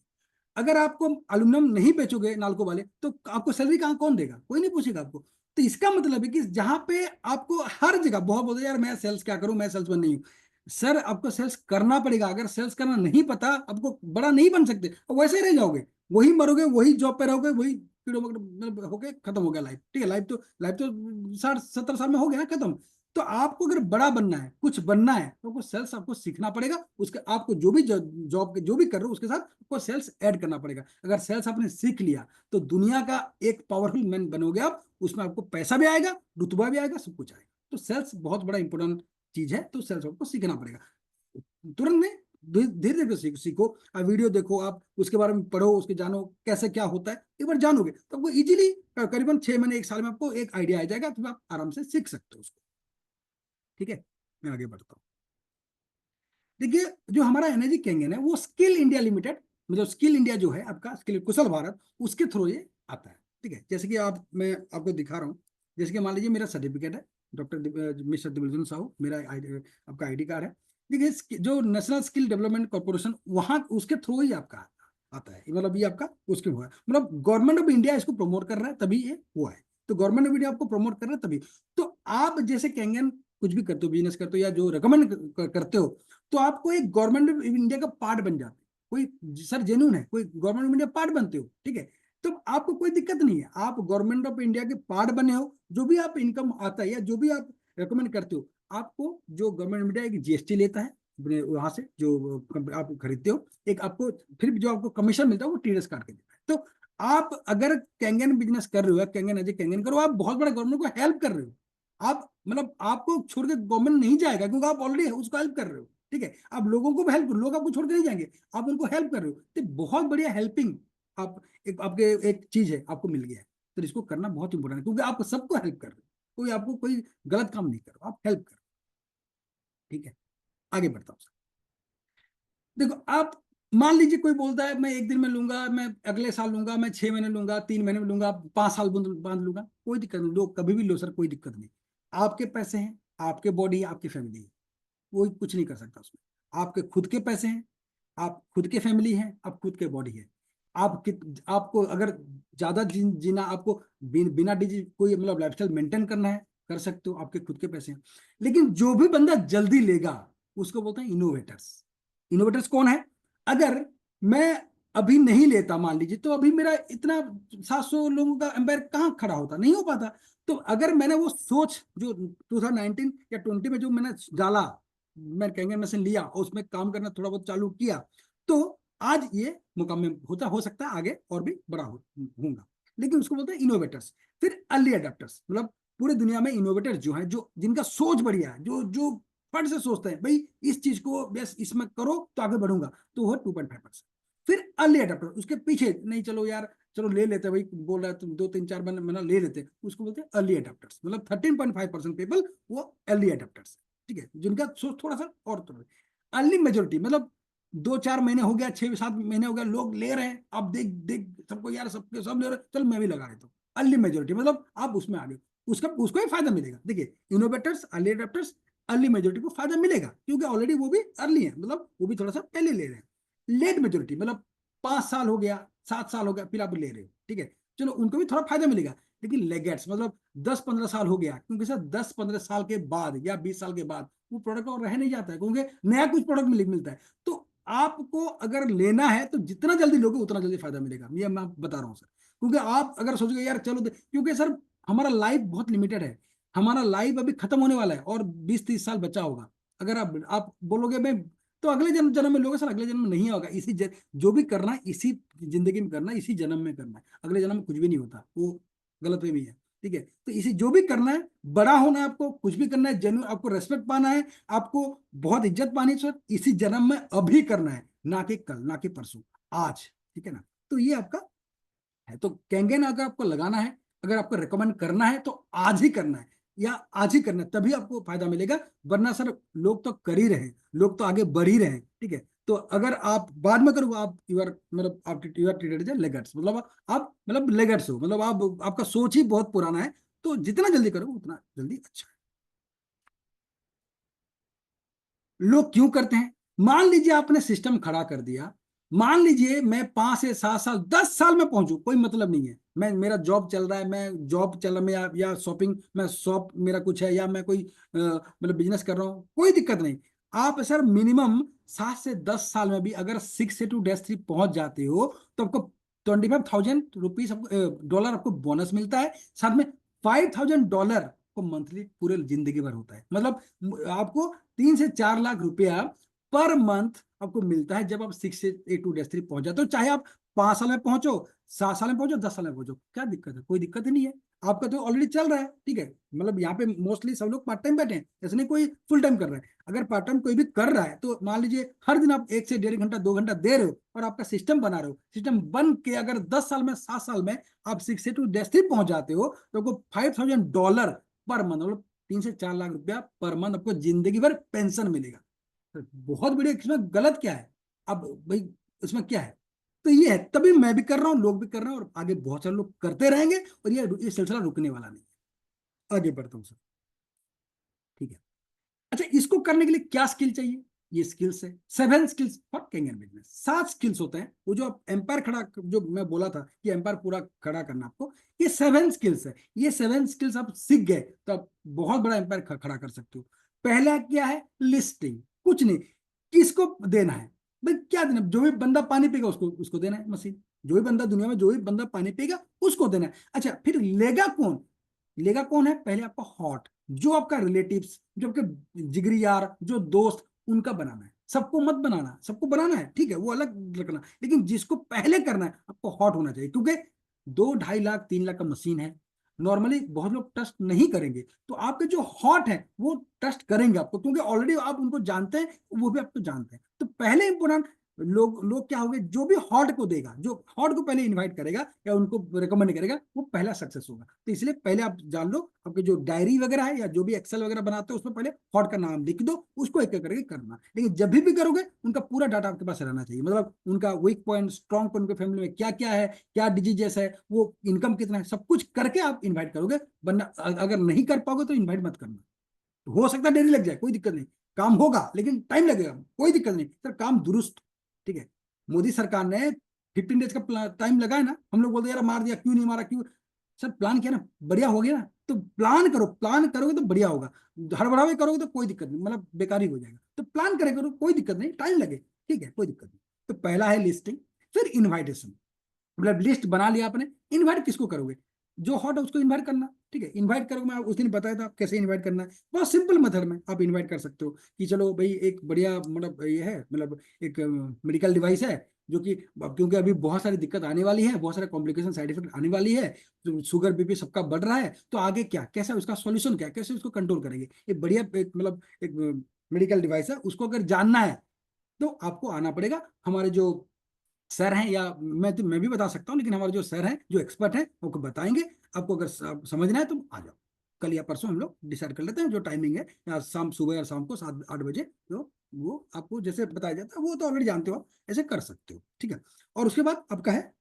अगर आपको एल्यूमिनियम नहीं बेचोगे नालको वाले, तो आपको सैलरी कहाँ, कौन देगा? कोई नहीं पूछेगा आपको। तो इसका मतलब है कि जहां पे आपको हर जगह बहुत बोलते यार मैं सेल्स क्या करूं, मैं सेल्समैन नहीं हूं, सर आपको सेल्स करना पड़ेगा, अगर सेल्स करना नहीं पता आपको बड़ा नहीं बन सकते, और वैसे ही रह जाओगे, वही मरोगे, वही जॉब पे रहोगे, वही कीड़ों मकोड़ों होके खत्म हो गया लाइफ। ठीक है, लाइफ तो 60-70 साल में हो गया ना खत्म। तो आपको अगर बड़ा बनना है, कुछ बनना है, तो आपको सेल्स आपको सीखना पड़ेगा। उसके आपको जो भी जॉब जो भी कर रहे हो उसके साथ आपको सेल्स ऐड करना पड़ेगा। अगर सेल्स आपने सीख लिया तो दुनिया का एक पावरफुल मैन बनोगे आप, उसमें आपको पैसा भी आएगा, रुतबा भी आएगा, सब कुछ आएगा। तो सेल्स बहुत बड़ा इंपॉर्टेंट चीज है, तो सेल्स आपको सीखना पड़ेगा। तुरंत नहीं, धीरे धीरे सीखो। आप वीडियो देखो, आप उसके बारे में पढ़ो, उसके जानो कैसे क्या होता है। एक बार जानोगे तो आपको इजीली करीबन 6 महीने 1 साल में आपको एक आइडिया आ जाएगा, तो आप आराम से सीख सकते हो उसको। ठीक है, मैं आगे बढ़ता हूँ। देखिए, जो हमारा एनर्जी कैंगन है वो स्किल इंडिया लिमिटेड, मतलब स्किल इंडिया जो है आपका, स्किल कुशल भारत, उसके थ्रू ये आता है। ठीक है, जैसे कि मैं आपको दिखा रहा हूँ। जैसे कि मान लीजिए मेरा सर्टिफिकेट है, डॉक्टर मिस्टर दिव्यजन साहू, मेरा आपका आईडी कार्ड है। देखिए, जो नेशनल स्किल डेवलपमेंट कॉर्पोरेशन, वहां उसके थ्रू ही आपका आता है, मतलब ये आपका उसके हुआ है, मतलब गवर्नमेंट ऑफ इंडिया इसको प्रमोट कर रहा है, तभी ये हुआ है। तो गवर्नमेंट ऑफ इंडिया आपको प्रमोट कर रहा है तभी। तो आप जैसे कैंगन कुछ भी करते हो, बिजनेस करते हो, या जो रिकमेंड करते हो, तो आपको एक गवर्नमेंट ऑफ इंडिया का पार्ट बन जाते हो। कोई सर जेन्युइन है, कोई गवर्नमेंट ऑफ इंडिया पार्ट बनते हो। ठीक है, तो आपको कोई दिक्कत नहीं है, आप गवर्नमेंट ऑफ इंडिया के पार्ट बने हो। जो भी आप इनकम आता है या जो भी आप रिकमेंड करते हो, आपको जो गवर्नमेंट ऑफ इंडिया एक जीएसटी लेता है वहां से जो आप खरीदते हो, एक आपको फिर जो आपको कमीशन मिलता है वो टीडीएस काट के देता है। तो आप अगर कैंगन बिजनेस कर रहे हो, कैंगन एज ए कैंगन करो, आप बहुत बड़े गवर्नमेंट को हेल्प कर रहे हो। आप मतलब आपको छोड़ के गवर्नमेंट नहीं जाएगा, क्योंकि आप ऑलरेडी उसको हेल्प कर रहे हो। ठीक है, आप लोगों को भी हेल्प, लोग आपको छोड़ के नहीं जाएंगे, आप उनको हेल्प कर रहे हो। तो बहुत बढ़िया हेल्पिंग आप आपके एक चीज है, आपको मिल गया है। तो इसको करना बहुत इंपॉर्टेंट है, क्योंकि आप सबको हेल्प कर रहे हो, कोई आपको कोई गलत काम नहीं कर रहे हो, आप हेल्प कर रहे हो। ठीक है, आगे बढ़ता हूँ। देखो, आप मान लीजिए कोई बोलता है मैं 1 दिन में लूंगा, मैं अगले साल लूंगा, मैं 6 महीने लूंगा, 3 महीने में लूंगा, 5 साल बांध लूंगा, कोई दिक्कत नहीं, लोग कभी भी लो सर, कोई दिक्कत नहीं। आपके पैसे हैं, आपके बॉडी है, आपकी फैमिली है, कोई कुछ नहीं कर सकता उसमें। आपके खुद के पैसे हैं, आप खुद के फैमिली है, आप खुद के बॉडी है। आपको अगर ज्यादा जीना, आपको बिना डिजी कोई मतलब लाइफस्टाइल मेंटेन करना है, कर सकते हो, आपके खुद के पैसे हैं। लेकिन जो भी बंदा जल्दी लेगा उसको बोलते हैं इनोवेटर्स। इनोवेटर्स कौन है? अगर मैं अभी नहीं लेता मान लीजिए, तो अभी मेरा इतना 700 लोगों का एम्पायर कहाँ खड़ा होता, नहीं हो पाता। तो अगर मैंने वो सोच जो 2019 या 20 में जो मैंने डाला, मैं कैंगन मशीन लिया और उसमें काम करना थोड़ा बहुत चालू किया, तो आज ये मुकाम में हो सकता है आगे और भी बड़ा होगा। लेकिन उसको बोलते हैं इनोवेटर्स। फिर अर्ली अडेप्टर्स, मतलब पूरे दुनिया में इनोवेटर्स जो है, जो जिनका सोच बढ़िया है, जो जो फट से सोचते हैं भाई इस चीज को बस इसमें करो तो आगे बढ़ूंगा, तो वो 2.5%। फिर अर्ली अडेप्टर, उसके पीछे नहीं, चलो यार चलो ले लेते भाई, बोल रहा है तुम 2-3-4 महीना ले लेते, उसको बोलते हैं अर्ली अडेप्टर्स। मतलब 13.5% पीपल वो अर्ली अडेप्टर्स। ठीक है, जिनका सोच थोड़ा सा और थोड़ा। अर्ली मेजोरिटी मतलब 2-4 महीने हो गया, 6-7 महीने हो गया, लोग ले रहे हैं, अब देख देख सबको यार, सबके सब ले रहे हैं, चल मैं भी लगा देता हूँ। अर्ली मेजोरिटी मतलब आप उसमें आ गए, उसको ही फायदा मिलेगा। देखिए, innovators, early adapters, early majority को फायदा मिलेगा, क्योंकि ऑलरेडी वो भी अर्ली है, मतलब वो भी थोड़ा सा पहले ले रहे हैं। लेट मेजोरिटी मतलब 5 साल हो गया, 7 साल हो गया, फिर आप ले रहे हो, ठीक है, चलो उनको भी थोड़ा फायदा मिलेगा। लेकिन लेगेट्स मतलब 10-15 साल हो गया, क्योंकि सर 10-15 साल के बाद या 20 साल के बाद वो प्रोडक्ट और रह नहीं जाता है, क्योंकि नया कुछ प्रोडक्ट मिलता है। तो आपको अगर लेना है तो जितना जल्दी लोगे उतना जल्दी फायदा मिलेगा, ये मैं बता रहा हूँ सर। क्योंकि आप अगर सोचोगे यार चलो, क्योंकि सर हमारा लाइफ बहुत लिमिटेड है, हमारा लाइफ अभी खत्म होने वाला है और 20-30 साल बचा होगा। अगर आप बोलोगे मैं तो अगले जन्म में लोगे, सर अगले जन्म में नहीं होगा। जो भी करना है इसी जिंदगी में करना है, इसी जन्म में करना है, अगले जन्म में कुछ भी नहीं होता, वो गलत भी है। ठीक है, तो इसी जो भी करना है, बड़ा होना है आपको, कुछ भी करना है, जेन्युइन आपको रेस्पेक्ट पाना है, आपको बहुत इज्जत पानी है, सर इसी जन्म में अभी करना है, ना कि कल, ना कि परसों, आज। ठीक है ना, तो ये आपका है। तो कैंगन अगर आपको लगाना है, अगर आपको रिकमेंड करना है, तो आज ही करना है, या आज ही करना है, तभी आपको फायदा मिलेगा। वरना सर लोग तो कर ही रहे हैं, लोग तो आगे बढ़ ही रहे हैं। ठीक है, तो अगर आप बाद में करोगे, आप मतलब आप ट्रीटेड एज लेगर्ट्स, मतलब आप मतलब लेगर्ट्स हो, मतलब आपका सोच ही बहुत पुराना है। तो जितना जल्दी करोगे उतना जल्दी अच्छा है। लोग क्यों करते हैं? मान लीजिए आपने सिस्टम खड़ा कर दिया, मान लीजिए मैं 5 से 7 साल 10 साल में पहुंचू, कोई मतलब नहीं है, मैं मेरा जॉब चल रहा है, मैं जॉब चल रहा है, या शॉपिंग, मैं शॉप मेरा कुछ है, या मैं कोई मतलब बिजनेस कर रहा हूँ, कोई दिक्कत नहीं। आप सर मिनिमम 7 से 10 साल में भी अगर 6 से 2-3 पहुंच जाते हो तो आपको 25,000 रुपीज डॉलर आपको बोनस मिलता है। साथ में $5,000 को मंथली पूरे जिंदगी भर होता है। मतलब आपको 3 से 4 लाख रुपया पर मंथ आपको मिलता है जब आप 6 से 2-3 पहुंच जाते हो। चाहे आप 5 साल में पहुंचो, 7 साल में पहुंचो, 10 साल में पहुंचो, क्या दिक्कत है? कोई दिक्कत ही नहीं है। आपका तो ऑलरेडी चल रहा है, ठीक है। मतलब यहाँ पे मोस्टली सब लोग पार्ट टाइम बैठे हैं, ऐसे नहीं कोई फुल टाइम कर रहा है। अगर पार्ट टाइम कोई भी कर रहा है तो मान लीजिए हर दिन आप 1 से 1.5 घंटा 2 घंटा दे रहे हो और आपका सिस्टम बना रहे हो। सिस्टम बन के अगर 10 साल में 7 साल में आप 6 से 2 पहुंच जाते हो तो आपको $5,000 पर मंथ, मतलब 3 से 4 लाख रुपया पर मंथ आपको जिंदगी भर पेंशन मिलेगा। तो बहुत बढ़िया। इसमें गलत क्या है? अब भाई इसमें क्या है? तो ये है, तभी मैं भी कर रहा हूँ, लोग भी कर रहे हैं और आगे बहुत सारे लोग करते रहेंगे और ये सिलसिला रुकने वाला नहीं है। आगे बढ़ता हूँ सर, ठीक है। अच्छा, इसको करने के लिए क्या स्किल चाहिए? ये स्किल्स है 7 skills for king and business. 7 skills होते हैं। वो जो आप एम्पायर खड़ा, जो मैं बोला था कि एम्पायर पूरा खड़ा करना आपको, ये 7 स्किल्स है। ये 7 स्किल्स आप सीख गए तो आप बहुत बड़ा एम्पायर खड़ा कर सकते हो। पहला क्या है? लिस्टिंग। कुछ नहीं, किसको देना है भाई? क्या देना? जो भी बंदा पानी पिएगा उसको उसको देना है मशीन। जो भी बंदा दुनिया में जो भी बंदा पानी पिएगा उसको देना है। अच्छा, फिर लेगा कौन? लेगा कौन है? पहले आपका हॉट, जो आपका रिलेटिव्स, जो आपके जिगरी यार, जो दोस्त, उनका बनाना है। सबको मत बनाना, सबको बनाना है ठीक है, वो अलग रखना, लेकिन जिसको पहले करना है आपको हॉट होना चाहिए। क्योंकि 2-2.5 लाख 3 लाख का मशीन है, नॉर्मली बहुत लोग ट्रस्ट नहीं करेंगे। तो आपके जो हॉट है वो ट्रस्ट करेंगे आपको, क्योंकि ऑलरेडी आप उनको जानते हैं, वो भी आपको जानते हैं। तो पहले इंपोर्टेंट लोग लोग क्या होंगे? जो भी हॉट को देगा, जो हॉट को पहले इनवाइट करेगा या उनको रिकमेंड करेगा, वो पहला सक्सेस होगा। तो इसलिए पहले आप जान लो, आपके जो डायरी वगैरह है या जो भी एक्सेल वगैरह बनाते हो उसमें पहले हॉट का नाम लिख दो, उसको एक एक करके करना। लेकिन जब भी करोगे उनका पूरा डाटा आपके पास रहना चाहिए। मतलब उनका वीक पॉइंट, स्ट्रॉन्ग पॉइंट, उनके फैमिली में क्या क्या है, क्या डिजीजेस है, वो इनकम कितना है, सब कुछ करके आप इन्वाइट करोगे। वरना अगर नहीं कर पाओगे तो इन्वाइट मत करना। हो सकता है देरी लग जाए, कोई दिक्कत नहीं, काम होगा लेकिन टाइम लगेगा, कोई दिक्कत नहीं सर, काम दुरुस्त, ठीक है। मोदी सरकार ने 15 डेज का टाइम लगाया ना। हम लोग बोलते यार मार दिया, क्यों नहीं मारा, क्यों? सर प्लान किया ना, बढ़िया हो गया ना। तो प्लान करो, प्लान करोगे तो बढ़िया होगा। हड़बड़ावे करोगे तो कोई दिक्कत नहीं, मतलब बेकार ही हो जाएगा। तो प्लान करे करो, कोई दिक्कत नहीं, टाइम लगे, ठीक है, कोई दिक्कत नहीं। तो पहला है लिस्टिंग। फिर इन्वाइटेशन, मतलब लिस्ट बना लिया आपने, इनवाइट किसको करोगे? जो हॉट है उसको इनवाइट करना, ठीक है। इनवाइट करोगे, मैं उस दिन बताया था कैसे इनवाइट करना है। बहुत सिंपल मेथड में आप इनवाइट कर सकते हो कि चलो भाई एक बढ़िया, मतलब ये है, मतलब एक मेडिकल डिवाइस है जो कि, क्योंकि अभी बहुत सारी दिक्कत आने वाली है, बहुत सारे कॉम्प्लिकेशन, साइड इफेक्ट आने वाली है, तो शुगर बीपी सबका बढ़ रहा है। तो आगे क्या, कैसे उसका सॉल्यूशन क्या, कैसे उसको कंट्रोल करेंगे? एक बढ़िया एक, मतलब एक मेडिकल डिवाइस है, उसको अगर जानना है तो आपको आना पड़ेगा। हमारे जो सर हैं, या मैं भी बता सकता हूँ, लेकिन हमारे जो सर हैं, जो एक्सपर्ट हैं, वो आपको बताएंगे। आपको अगर समझना है तो आ जाओ, कल या परसों हम लोग डिसाइड कर लेते हैं जो टाइमिंग है, या शाम, सुबह या शाम को 7-8 बजे। तो वो आपको जैसे बताया जाता है वो तो ऑलरेडी जानते हो, आप ऐसे कर सकते हो, ठीक है। और उसके बाद आपका है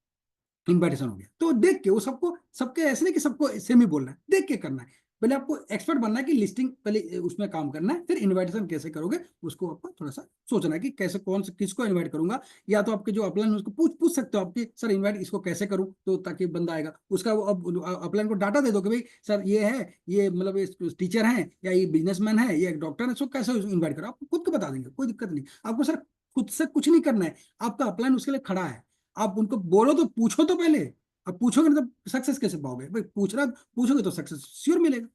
इन्विटेशन हो गया। तो देख के वो सबको, सबके ऐसे नहीं कि सबको सेम ही बोलना है, देख के करना है। पहले आपको एक्सपर्ट बनना है कि लिस्टिंग पहले उसमें काम करना है, फिर इनविटेशन कैसे करोगे उसको आपको थोड़ा सा सोचना है कि कैसे, कौन से, किसको इनवाइट करूंगा। या तो आपके जो अपलाइन उसको पूछ पूछ सकते हो आपकी, सर इनवाइट इसको कैसे करूं, तो ताकि बंदा आएगा उसका, वो अब अपलाइन को डाटा दे दो कि भाई सर ये है, ये मतलब टीचर हैं या ये बिजनेसमैन है, ये एक डॉक्टर है, इसको कैसे इन्वाइट करो, आपको खुद को बता देंगे, कोई दिक्कत नहीं। आपको सर खुद से कुछ नहीं करना है, आपका अपलाइन उसके लिए खड़ा है। आप उनको बोलो तो पूछो तो पहले। अब पूछोगे ना तो सक्सेस कैसे पाओगे भाई? पूछोगे तो सक्सेस श्योर मिलेगा।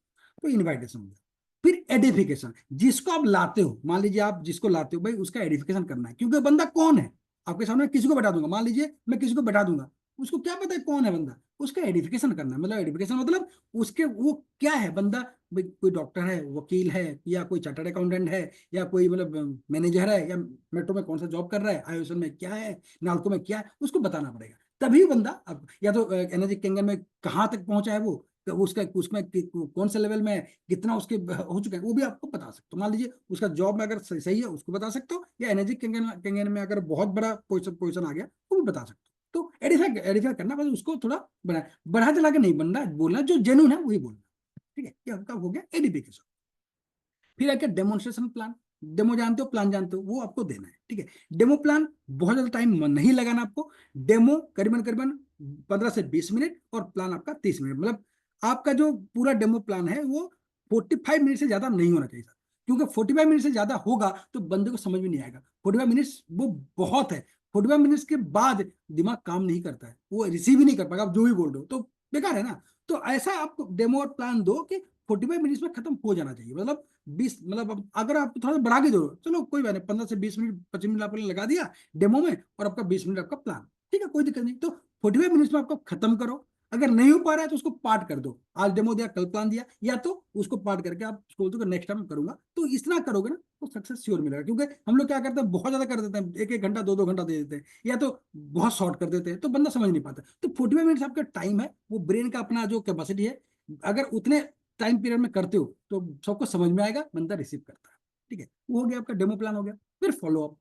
तो इनवाइटेशन हो गया। फिर एडिफिकेशन, जिसको आप लाते हो, मान लीजिए आप जिसको लाते हो भाई, उसका एडिफिकेशन करना है। क्योंकि बंदा कौन है आपके सामने, किसी को बैठा दूंगा, मान लीजिए मैं किसी को बैठा दूंगा, उसको क्या पता है कौन है बंदा, उसका एडिफिकेशन करना है। मतलब एडिफिकेशन मतलब उसके, वो क्या है बंदा, भाई कोई डॉक्टर है, वकील है, या कोई चार्टर्ड अकाउंटेंट है, या कोई मतलब मैनेजर है, या मेट्रो में कौन सा जॉब कर रहा है, आईओएसएल में क्या है, नालको में क्या है, उसको बताना पड़ेगा। तभी बंदा अब, या तो एनर्जी किंगडम में कहाँ तक पहुंचा है वो, तो उसका उसमें कौन से लेवल में है, कितना उसके हो चुका है, वो भी आपको बता सकते हो। मान लीजिए उसका जॉब में अगर सही है उसको बता सकते हो, या एनर्जी किंगडम में अगर बहुत बड़ा पोजिशन आ गया वो भी बता सकते हो। तो एडिफाई करना, बस उसको थोड़ा बढ़ा चला के नहीं बनना, बोलना जो जेन्युइन है वही बोलना, ठीक है। ये आपका हो गया एडिफिकेशन। फिर आके डेमोन्स्ट्रेशन प्लान। डेमो जानते हो, प्लान जानते हो, वो आपको देना है, ठीक है। डेमो प्लान बहुत ज्यादा टाइम नहीं लगाना आपको। डेमो करीबन करीबन 15 से 20 मिनट, और प्लान आपका 30 मिनट। मतलब आपका जो पूरा डेमो प्लान है वो 45 मिनट से ज्यादा नहीं होना चाहिए सर। क्योंकि 45 मिनट से ज्यादा होगा तो बंदे को समझ में नहीं आएगा। 45 मिनट्स वो बहुत है। 45 मिनट्स के बाद दिमाग काम नहीं करता है, वो रिसीव ही नहीं कर पाएगा आप जो भी बोल रहे हो, तो बेकार है ना। तो ऐसा आप डेमो और प्लान दो कि 45 मिनट्स में खत्म हो जाना चाहिए। मतलब 20, मतलब अगर आप थोड़ा सा बढ़ा के दो, चलो कोई बात नहीं, 15 से 20 मिनट 25 मिनट आपने लगा दिया डेमो में, और आपका 20 मिनट आपका प्लान, ठीक है, कोई दिक्कत नहीं। तो 45 मिनट्स में आपको खत्म करो। अगर नहीं हो पा रहा है तो उसको पार्ट कर दो, आज डेमो दिया कल प्लान दिया, या तो उसको पार्ट करके आप उसको बोल दो कि नेक्स्ट टाइम करूंगा। तो इतना करोगे ना तो सक्सेस श्योर मिलेगा। क्योंकि हम लोग क्या करते हैं, बहुत ज्यादा कर देते हैं, 1-1 घंटा 2-2 घंटा दे देते हैं, या तो बहुत शॉर्ट कर देते हैं, तो बंदा समझ नहीं पाता। तो 45 मिनट्स आपका टाइम है, वो ब्रेन का अपना जो कैपेसिटी है, अगर उतने टाइम पीरियड में करते हो तो सबको समझ में आएगा, बंदा रिसीव करता है। ठीक है, वो हो गया आपका डेमो प्लान हो गया। फिर फॉलोअप।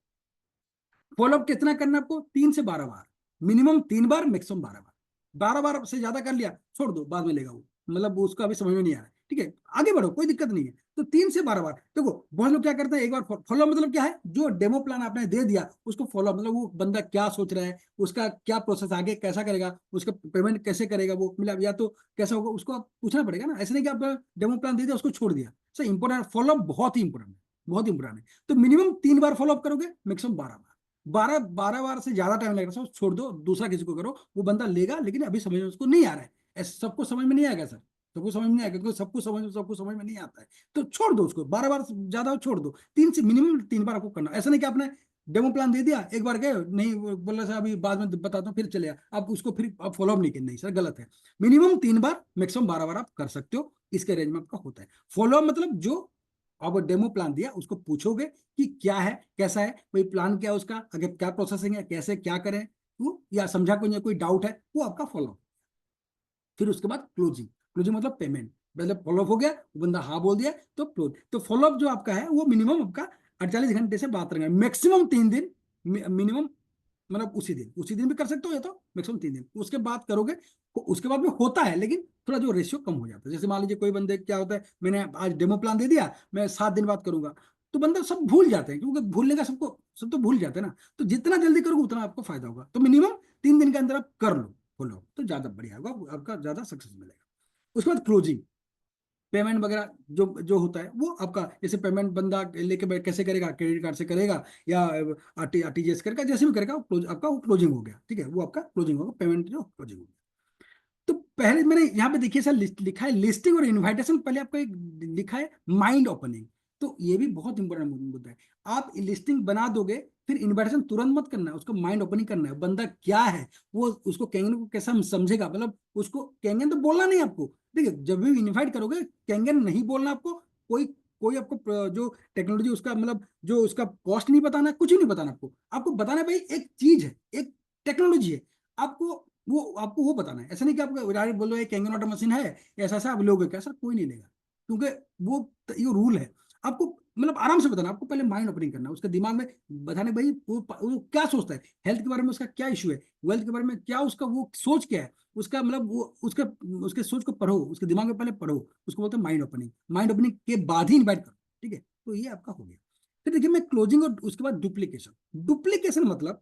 फॉलोअप कितना करना है आपको, 3 से 12 बार, मिनिमम 3 बार, मैक्सिमम 12 बार। 12 बार से ज्यादा कर लिया छोड़ दो, बाद में लेगा वो, मतलब उसको अभी समझ में नहीं आ रहा है, ठीक है, आगे बढ़ो, कोई दिक्कत नहीं है। तो 3 से 12 बार। देखो बहुत लोग क्या करते हैं, एक बार फॉलो मतलब क्या है, जो डेमो प्लान आपने दे दिया उसको फॉलो, मतलब वो बंदा क्या सोच रहा है, उसका क्या प्रोसेस आगे कैसा करेगा, उसका पेमेंट कैसे करेगा वो, मतलब या तो कैसा होगा उसको आप पूछना पड़ेगा ना। ऐसे नहीं कि आप डेमो प्लान दे दिया उसको छोड़ दिया। सर इंपॉर्टेंट, फॉलोअप बहुत ही इंपॉर्टेंट है, बहुत इंपॉर्टेंट है। तो मिनिमम 3 बार फॉलोअप करोगे, मैक्सिमम 12 बार। 12 बार से ज्यादा टाइम लगेगा सर, छोड़ दो, दूसरा किसी को करो, वो बंदा लेगा, लेकिन अभी समझ में उसको नहीं आ रहा है। ऐसे सबको समझ में नहीं आएगा सर, सबको समझ में नहीं आएगा, क्योंकि सबको समझ में नहीं आता है। तो छोड़ दो उसको, 12 बार से ज्यादा हो छोड़ दो। मिनिमम 3 बार आपको करना। ऐसा नहीं कि आपने डेमो प्लान दे दिया, एक बार गए नहीं, बोल रहा सर अभी बाद में बताता हूँ, फिर चले आप उसको फिर आप फॉलोअप नहीं करना, नहीं सर गलत है। मिनिमम 3 बार, मैक्सिमम 12 बार आप कर सकते हो, इसके रेंज में आपका होता है। फॉलोअप मतलब जो आप डेमो प्लान दिया उसको पूछोगे कि क्या है, कैसा है, कोई प्लान क्या है उसका, आगे क्या प्रोसेसिंग है, कैसे क्या करें वो, या समझा कोई डाउट है, वो आपका फॉलो। फिर उसके बाद क्लोजिंग। क्लोजिंग मतलब पेमेंट, मतलब फॉलोअप हो गया, वो बंदा हाँ बोल दिया तो क्लोज। तो फॉलोअप जो आपका है वो मिनिमम आपका 48 घंटे से बात रहेगा, मैक्सिमम 3 दिन, मिनिमम, मतलब उसी दिन भी कर सकते हो, या तो मैक्सिमम 3 दिन उसके बाद करोगे। तो उसके बाद में होता है, लेकिन थोड़ा जो रेशियो कम हो जाता है। जैसे मान लीजिए कोई बंदे क्या होता है, मैंने आज डेमो प्लान दे दिया, मैं 7 दिन बाद करूंगा, तो बंदा सब भूल जाते हैं, क्योंकि भूलने का सबको, सब तो भूल जाते हैं ना। तो जितना जल्दी करोगे उतना आपको फायदा होगा। तो मिनिमम 3 दिन के अंदर आप कर लो फॉलो, तो ज्यादा बढ़िया होगा, आपका ज्यादा सक्सेस मिलेगा। उसके बाद क्लोजिंग, पेमेंट वगैरह जो जो होता है वो आपका, जैसे पेमेंट बंदा लेके कैसे करेगा, क्रेडिट कार्ड से करेगा या आरटीजीएस करेगा, जैसे भी करेगा आपका वो क्लोजिंग हो गया। ठीक है, वो आपका क्लोजिंग होगा, पेमेंट जो क्लोजिंग होगा। तो पहले मैंने यहाँ पे देखिए सर लिखा है लिस्टिंग और इनविटेशन, पहले आपको एक लिखा है माइंड ओपनिंग। तो ये भी बहुत इंपॉर्टेंट मुद्दा है। आप लिस्टिंग बना दोगे, फिर इनविटेशन तुरंत मत करना है, उसको माइंड ओपनिंग करना है। बंदा क्या है, वो उसको कैंगन को कैसा समझेगा, मतलब उसको कैंगन तो बोलना नहीं आपको। देखिए जब भी इन्वाइट करोगे कैंगन नहीं बोलना आपको। कोई कोई आपको जो टेक्नोलॉजी उसका, मतलब जो उसका कॉस्ट नहीं बताना, कुछ ही नहीं बताना आपको। आपको बताना है भाई एक चीज है, एक टेक्नोलॉजी है, आपको वो बताना है। ऐसा नहीं कि आपको डायरेक्ट बोल दो ये कैंगन वाटर मशीन है, ऐसा ऐसा आप लोगे क्या, सर कोई नहीं लेगा, क्योंकि वो ये रूल है। आपको मतलब आराम से बताना, आपको पहले माइंड ओपनिंग करना, उसके दिमाग में बताने भाई वो क्या सोचता है, हेल्थ के बारे में उसका क्या इशू है, वेल्थ के बारे में क्या उसका वो सोच क्या है, उसका मतलब वो उसके सोच को पढ़ो, उसके दिमाग में पहले पढ़ो, उसको बोलते हैं माइंड ओपनिंग। माइंड ओपनिंग के बाद ही इन्वाइट करो, ठीक है। तो ये आपका हो गया। फिर देखिए मैं क्लोजिंग, और उसके बाद डुप्लीकेशन। डुप्लीकेशन मतलब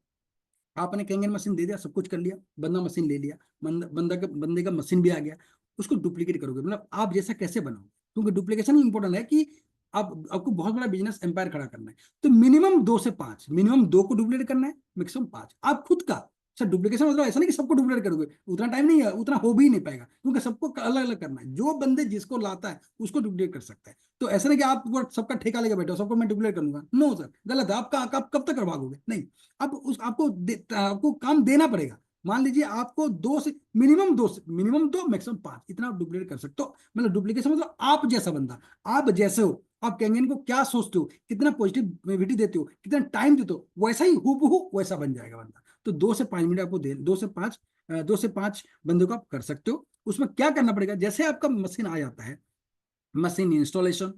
आपने कैंगन मशीन दे दिया, सब कुछ कर लिया, बंदा मशीन ले लिया, बंदे का मशीन भी आ गया, उसको डुप्लीकेट करोगे, मतलब आप जैसा कैसे बनाओ, क्योंकि डुप्लीकेशन इंपॉर्टेंट है कि आपको बहुत बड़ा बिजनेस एम्पायर खड़ा करना है। तो मिनिमम 2 से 5, मिनिमम 2 को डुप्लीकेट करना है, मैक्सिमम 5 आप खुद का। सर डुप्लीकेशन मतलब ऐसा नहीं कि सबको डुप्लीकेट करोगे, उतना टाइम नहीं है, उतना हो भी नहीं पाएगा, क्योंकि सबको अलग अलग करना है। जो बंदे जिसको लाता है उसको डुप्लीकेट कर सकता है। तो ऐसा नहीं कि आप वो सबका ठेका लेके बैठो, सबको मैं डुप्लीकेट करूंगा, नो सर, गलत है। आपका आप कब तक करवाओगे, नहीं। आपको काम देना पड़ेगा। मान लीजिए आपको मिनिमम 2 मैक्सिमम 5, इतना आप डुप्लीकेट कर सकते हो। मतलब डुप्लीकेशन मतलब आप जैसा बंदा, आप जैसे हो, आप कैंगन को क्या सोचते हो, कितना पॉजिटिविटी देते हो, कितना टाइम देते हो, वैसा ही हूबहू वैसा बन जाएगा बंदा। तो 2 से 5 मिनट आपको दे, 2 से 5 बंदों को आप कर सकते हो। उसमें क्या करना पड़ेगा, जैसे आपका मशीन आ जाता है, मशीन इंस्टॉलेशन,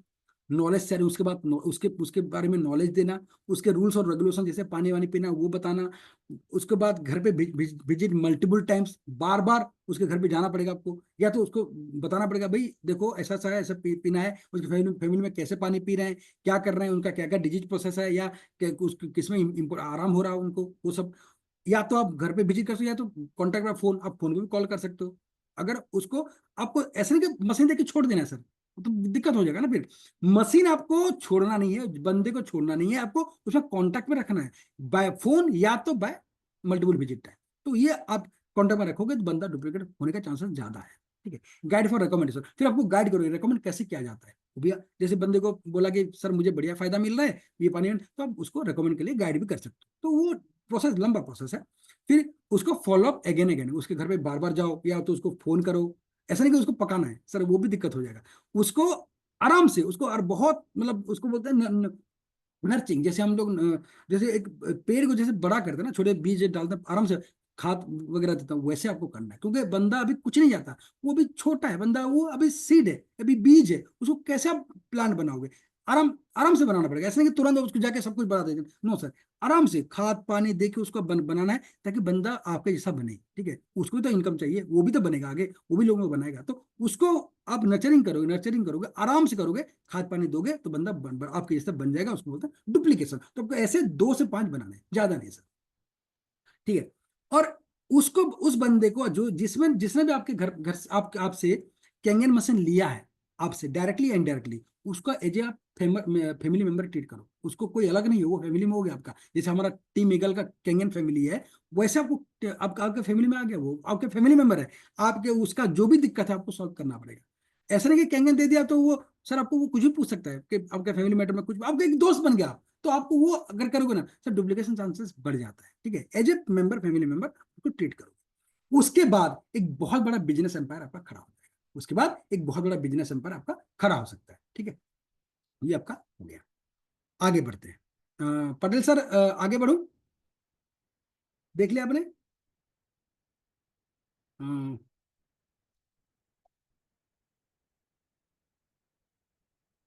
नॉलेज शेयरिंग, उसके बाद उसके उसके बारे में नॉलेज देना, उसके रूल्स और रेगुलेशन, जैसे पानी वानी पीना वो बताना। उसके बाद घर पे विजिट मल्टीपल टाइम्स, बार बार उसके घर पे जाना पड़ेगा आपको, या तो उसको बताना पड़ेगा भाई देखो ऐसा ऐसा है, ऐसा पीना है, उसकी फैमिली में कैसे पानी पी रहे हैं, क्या कर रहे हैं, उनका क्या क्या डिजीज प्रोसेस है, या किस में आराम हो रहा है उनको, वो सब। या तो आप घर पे विजिट कर सकते हो, या तो कॉन्टैक्ट फोन, आप फोन पे भी कॉल कर सकते हो। अगर उसको, आपको ऐसे नहीं कि मशीन देके छोड़ देना है सर, तो दिक्कत हो जाएगा ना फिर। मशीन आपको छोड़ना नहीं है, बंदे को छोड़ना नहीं है, आपको उसमें कांटेक्ट में रखना है, बाय फोन या तो बाय मल्टीपल विजिट है। तो ये आप कांटेक्ट में रखोगे तो बंदा डुप्लीकेट होने का चांसेस ज्यादा है। ठीक है, गाइड फॉर रिकमेंडेशन, फिर आपको गाइड करोगे रिकमेंड कैसे किया जाता है भैया। जैसे बंदे को बोला कि सर मुझे बढ़िया फायदा मिल रहा है ये पानी, तो आप उसको रिकमेंड के लिए गाइड भी कर सकते हो। तो वो प्रोसेस लंबा प्रोसेस है। फिर उसको फॉलो अप अगेन अगेन, उसके घर पे बार बार जाओ या तो उसको फोन करो। ऐसा नहीं कि उसको पकाना है सर, वो भी दिक्कत हो जाएगा। उसको आराम से उसको, और बहुत मतलब उसको बोलते हैं नर्चिंग, जैसे हम लोग जैसे एक पेड़ को जैसे बड़ा करते हैं ना, छोटे बीज डालते हैं आराम से, खाद वगैरह देता हूँ, वैसे आपको करना है। क्योंकि बंदा अभी कुछ नहीं जाता, वो अभी छोटा है बंदा, वो अभी सीड है, अभी बीज है, उसको कैसे आप प्लांट बनाओगे। आराम आराम से बनाना पड़ेगा, ऐसा नहीं कि तुरंत उसको जाके सब कुछ बना देंगे, नो सर। आराम से खाद पानी दे के उसको बनाना है, ताकि बंदा आपके जैसा बने। ठीक है, उसको भी तो इनकम चाहिए, वो भी तो बनेगा आगे, वो भी लोगों को बनाएगा। तो उसको आप नर्चरिंग करोगे आराम से करोगे, खाद पानी दोगे तो बंदा आपके जैसा बन जाएगा। उसको बोलते हैं डुप्लीकेशन। तो आपको ऐसे 2 से 5 बनाने हैं, ज्यादा नहीं सर। ठीक है, और उसको उस बंदे को जो जिसमें जिसने भी आपके घर घर आपसे कैंगन मशीन लिया है, आपसे डायरेक्टली या इनडायरेक्टली, उसको एज ए आप फैमिली मेंबर ट्रीट करो। उसको कोई अलग नहीं है, वो फैमिली में हो गया आपका। जैसे हमारा टीम ईगल का कैंगन फैमिली है, वैसे आपको आपके फैमिली में आ गया, वो आपके फैमिली मेंबर है। आपके उसका जो भी दिक्कत है आपको सॉल्व करना पड़ेगा। ऐसा नहीं कि कैंगन दे दिया तो वो सर आपको वो कुछ भी पूछ सकता है कि आपके फैमिली मैटर में कुछ, आपका एक दोस्त बन गया, तो आपको वो अगर करोगे ना सर, डुप्लीकेशन चांसेस बढ़ जाता है। ठीक है, as a member family member उसको ट्रीट करोगे। उसके बाद एक बहुत बड़ा बिजनेस एम्पायर आपका खड़ा हो जाएगा। उसके बाद एक बहुत बड़ा बिजनेस एम्पायर आपका खड़ा हो सकता है। ठीक है, ये आपका हो गया। आगे बढ़ते हैं। पटेल सर आगे बढ़ू, देख लिया आपने। अ,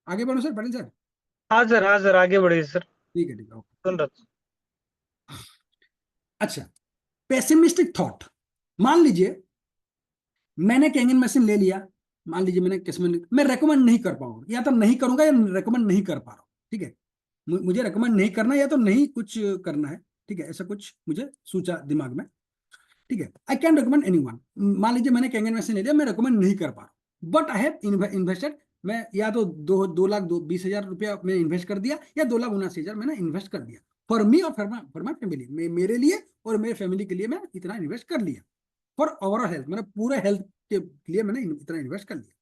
आगे बढ़ो सर, पटेल सर। हाँ सर आगे बढ़िए सर। ठीक है, ठीक है, ओके। सुन रहा था। अच्छा, पेसिमिस्टिक थॉट। मान लीजिए मैंने कैंगन मशीन ले लिया, मान लीजिए मैंने किस्मत, मैं रेकमेंड नहीं कर पाऊंगा, या तो नहीं करूंगा या रेकमेंड नहीं कर पा रहा हूँ। ठीक है, मुझे रेकमेंड नहीं करना या तो नहीं कुछ करना है। ठीक है, ऐसा कुछ मुझे सोचा दिमाग में। ठीक है, I can recommend any one. मान लीजिए मैंने कैंगन मशीन ले लिया, मैं रिकमेंड नहीं कर पा रहा, बट आई हैव इन्वेस्टेड। मैं या तो 2 लाख 20 हजार रुपया मैं इन्वेस्ट कर दिया, या 2,79,000 मैंने इन्वेस्ट कर दिया फॉर मी और फॉर माई फैमिली, मेरे लिए और मेरे फैमिली के लिए मैं इतना इन्वेस्ट कर लिया। फॉर ओवरऑल हेल्थ, मैंने पूरे हेल्थ के लिए मैंने इतना इन्वेस्ट कर लिया।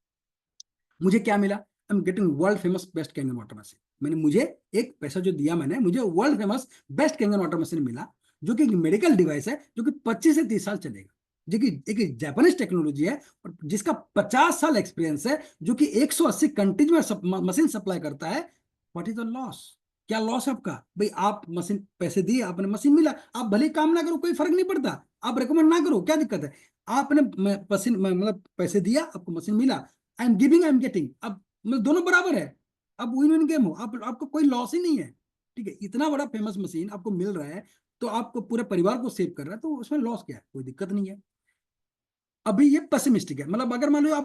मुझे क्या मिला? I am getting world famous best Kangen water machine. मैंने मुझे एक पैसा जो दिया मैंने, मुझे world famous best Kangen water machine मिला, जो कि एक मेडिकल डिवाइस है, जो कि 25 से 30 साल चलेगा, जो कि एक जापानीज टेक्नोलॉजी है, और जिसका 50 साल एक्सपीरियंस है, जो कि 180 कंट्रीज में मशीन सप्लाई करता है। What is the loss? क्या लॉस है आपका भाई? आप मशीन पैसे दिए, आपने मशीन मिला, आप भले काम ना करो कोई फर्क नहीं पड़ता, आप रिकमेंड ना करो क्या दिक्कत है? आपने मशीन मतलब पैसे दिया, आपको मशीन मिला, I am giving I am getting, अब मतलब दोनों बराबर है। अब विन विन गेम हो, आपको कोई लॉस ही नहीं है। ठीक है, इतना बड़ा फेमस मशीन आपको मिल रहा है, तो आपको पूरे परिवार को सेव कर रहा है, तो उसमें लॉस क्या है? कोई दिक्कत नहीं है। अभी ये पेसिमिस्टिक है, मतलब अगर मान लो आप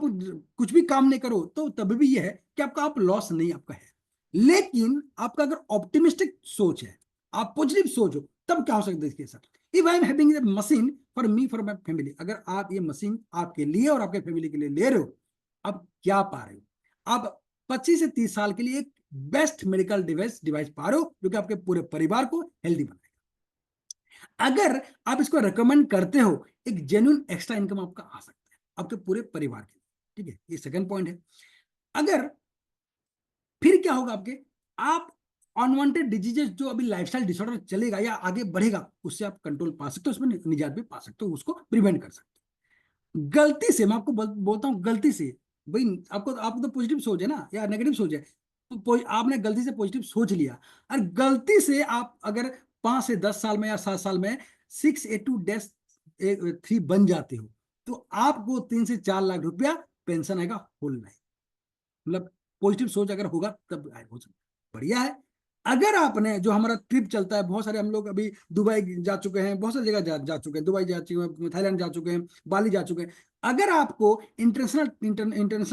कुछ भी काम नहीं करो, तो तब भी ये है कि आपका आप लॉस नहीं आपका है। लेकिन आपका अगर ऑप्टिमिस्टिक सोच है, आप पॉजिटिव सोच हो, तब क्या हो सकता है? देखिए sir, if I am having a machine for me for my family, अगर आप ये मशीन आपके लिए और आपके फैमिली के लिए ले रहे हो, अब क्या पा रहे हो? आप 25 से 30 साल के लिए एक बेस्ट मेडिकल डिवाइस पा रहे हो, जो कि आपके पूरे परिवार को हेल्दी बनाएगा। अगर आप इसको रिकमेंड करते हो, एक जेन्युइन एक्स्ट्रा इनकम आपका आ सकता है आपके पूरे परिवार के लिए। ठीक है, ये सेकंड पॉइंट है। अगर फिर क्या होगा आपके, आप अनवांटेड डिजीजेस जो अभी लाइफस्टाइल डिसऑर्डर चलेगा या आगे बढ़ेगा, उससे आप कंट्रोल पा सकते हो, उसमें निजात भी पा सकते हो, उसको प्रिवेंट कर सकते हो। गलती से मैं आपको बोलता हूं, गलती से भाई, आपको तो पॉजिटिव सोच है ना या नेगेटिव सोच है, तो आपने गलती से पॉजिटिव सोच लिया, और गलती से आप अगर 5 से 10 साल में या 7 साल में 682-3 बन जाते हो, तो आपको 3 से 4 लाख रुपया पेंशन आएगा होल लाइफ। मतलब पॉजिटिव सोच अगर होगा तब हो सकता, बढ़िया है। अगर आपने जो हमारा ट्रिप चलता है, बहुत सारे हम लोग अभी दुबई जा चुके हैं, बहुत सारी जगह जा चुके हैं, दुबई जा चुके हैं, थाईलैंड जा चुके हैं, बाली जा चुके हैं। अगर आपको इंटरनेशनल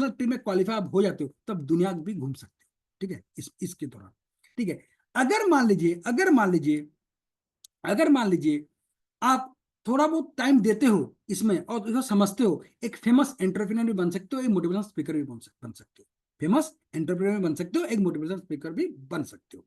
ट्रिप में क्वालिफाई आप हो जाते हो, तब दुनिया भी घूम सकते हो। ठीक है, इसके दौरान। ठीक है, अगर मान लीजिए आप थोड़ा बहुत टाइम देते हो इसमें और इसको समझते हो, एक फेमस एंटरप्रेन्योर भी बन सकते हो, एक मोटिवेशनल स्पीकर भी बन सकते हो। फेमस एंटरप्रेन्योर बन सकते हो, एक मोटिवेशनल स्पीकर भी बन सकते हो।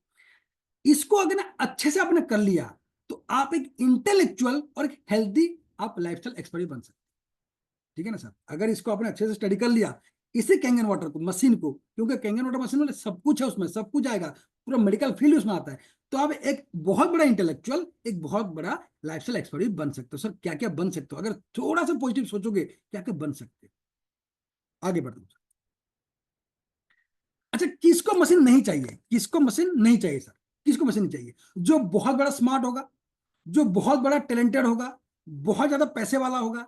इसको अगर ना अच्छे से आपने कर लिया तो आप एक इंटेलेक्चुअल और एक हेल्दी आप लाइफस्टाइल एक्सपर्ट भी बन सकते हो। ठीक है ना सर, अगर इसको आपने अच्छे से स्टडी कर लिया, इसी कैंगन वाटर को, मशीन को, क्योंकि कैंगन वाटर मशीन में सब कुछ है, उसमें सब कुछ आएगा, पूरा मेडिकल फील्ड उसमें आता है, तो आप एक बहुत बड़ा इंटेलेक्चुअल, एक बहुत बड़ा लाइफस्टाइल एक्सपर्ट भी बन सकते हो। सर क्या क्या बन सकते हो, अगर थोड़ा सा पॉजिटिव सोचोगे क्या क्या बन सकते हो। आगे बढ़ते हैं। अच्छा, किसको मशीन नहीं चाहिए, किसको मशीन नहीं चाहिए सर, किसको मशीन नहीं चाहिए? जो बहुत बड़ा स्मार्ट होगा, जो बहुत बड़ा टैलेंटेड होगा, बहुत ज्यादा पैसे वाला होगा,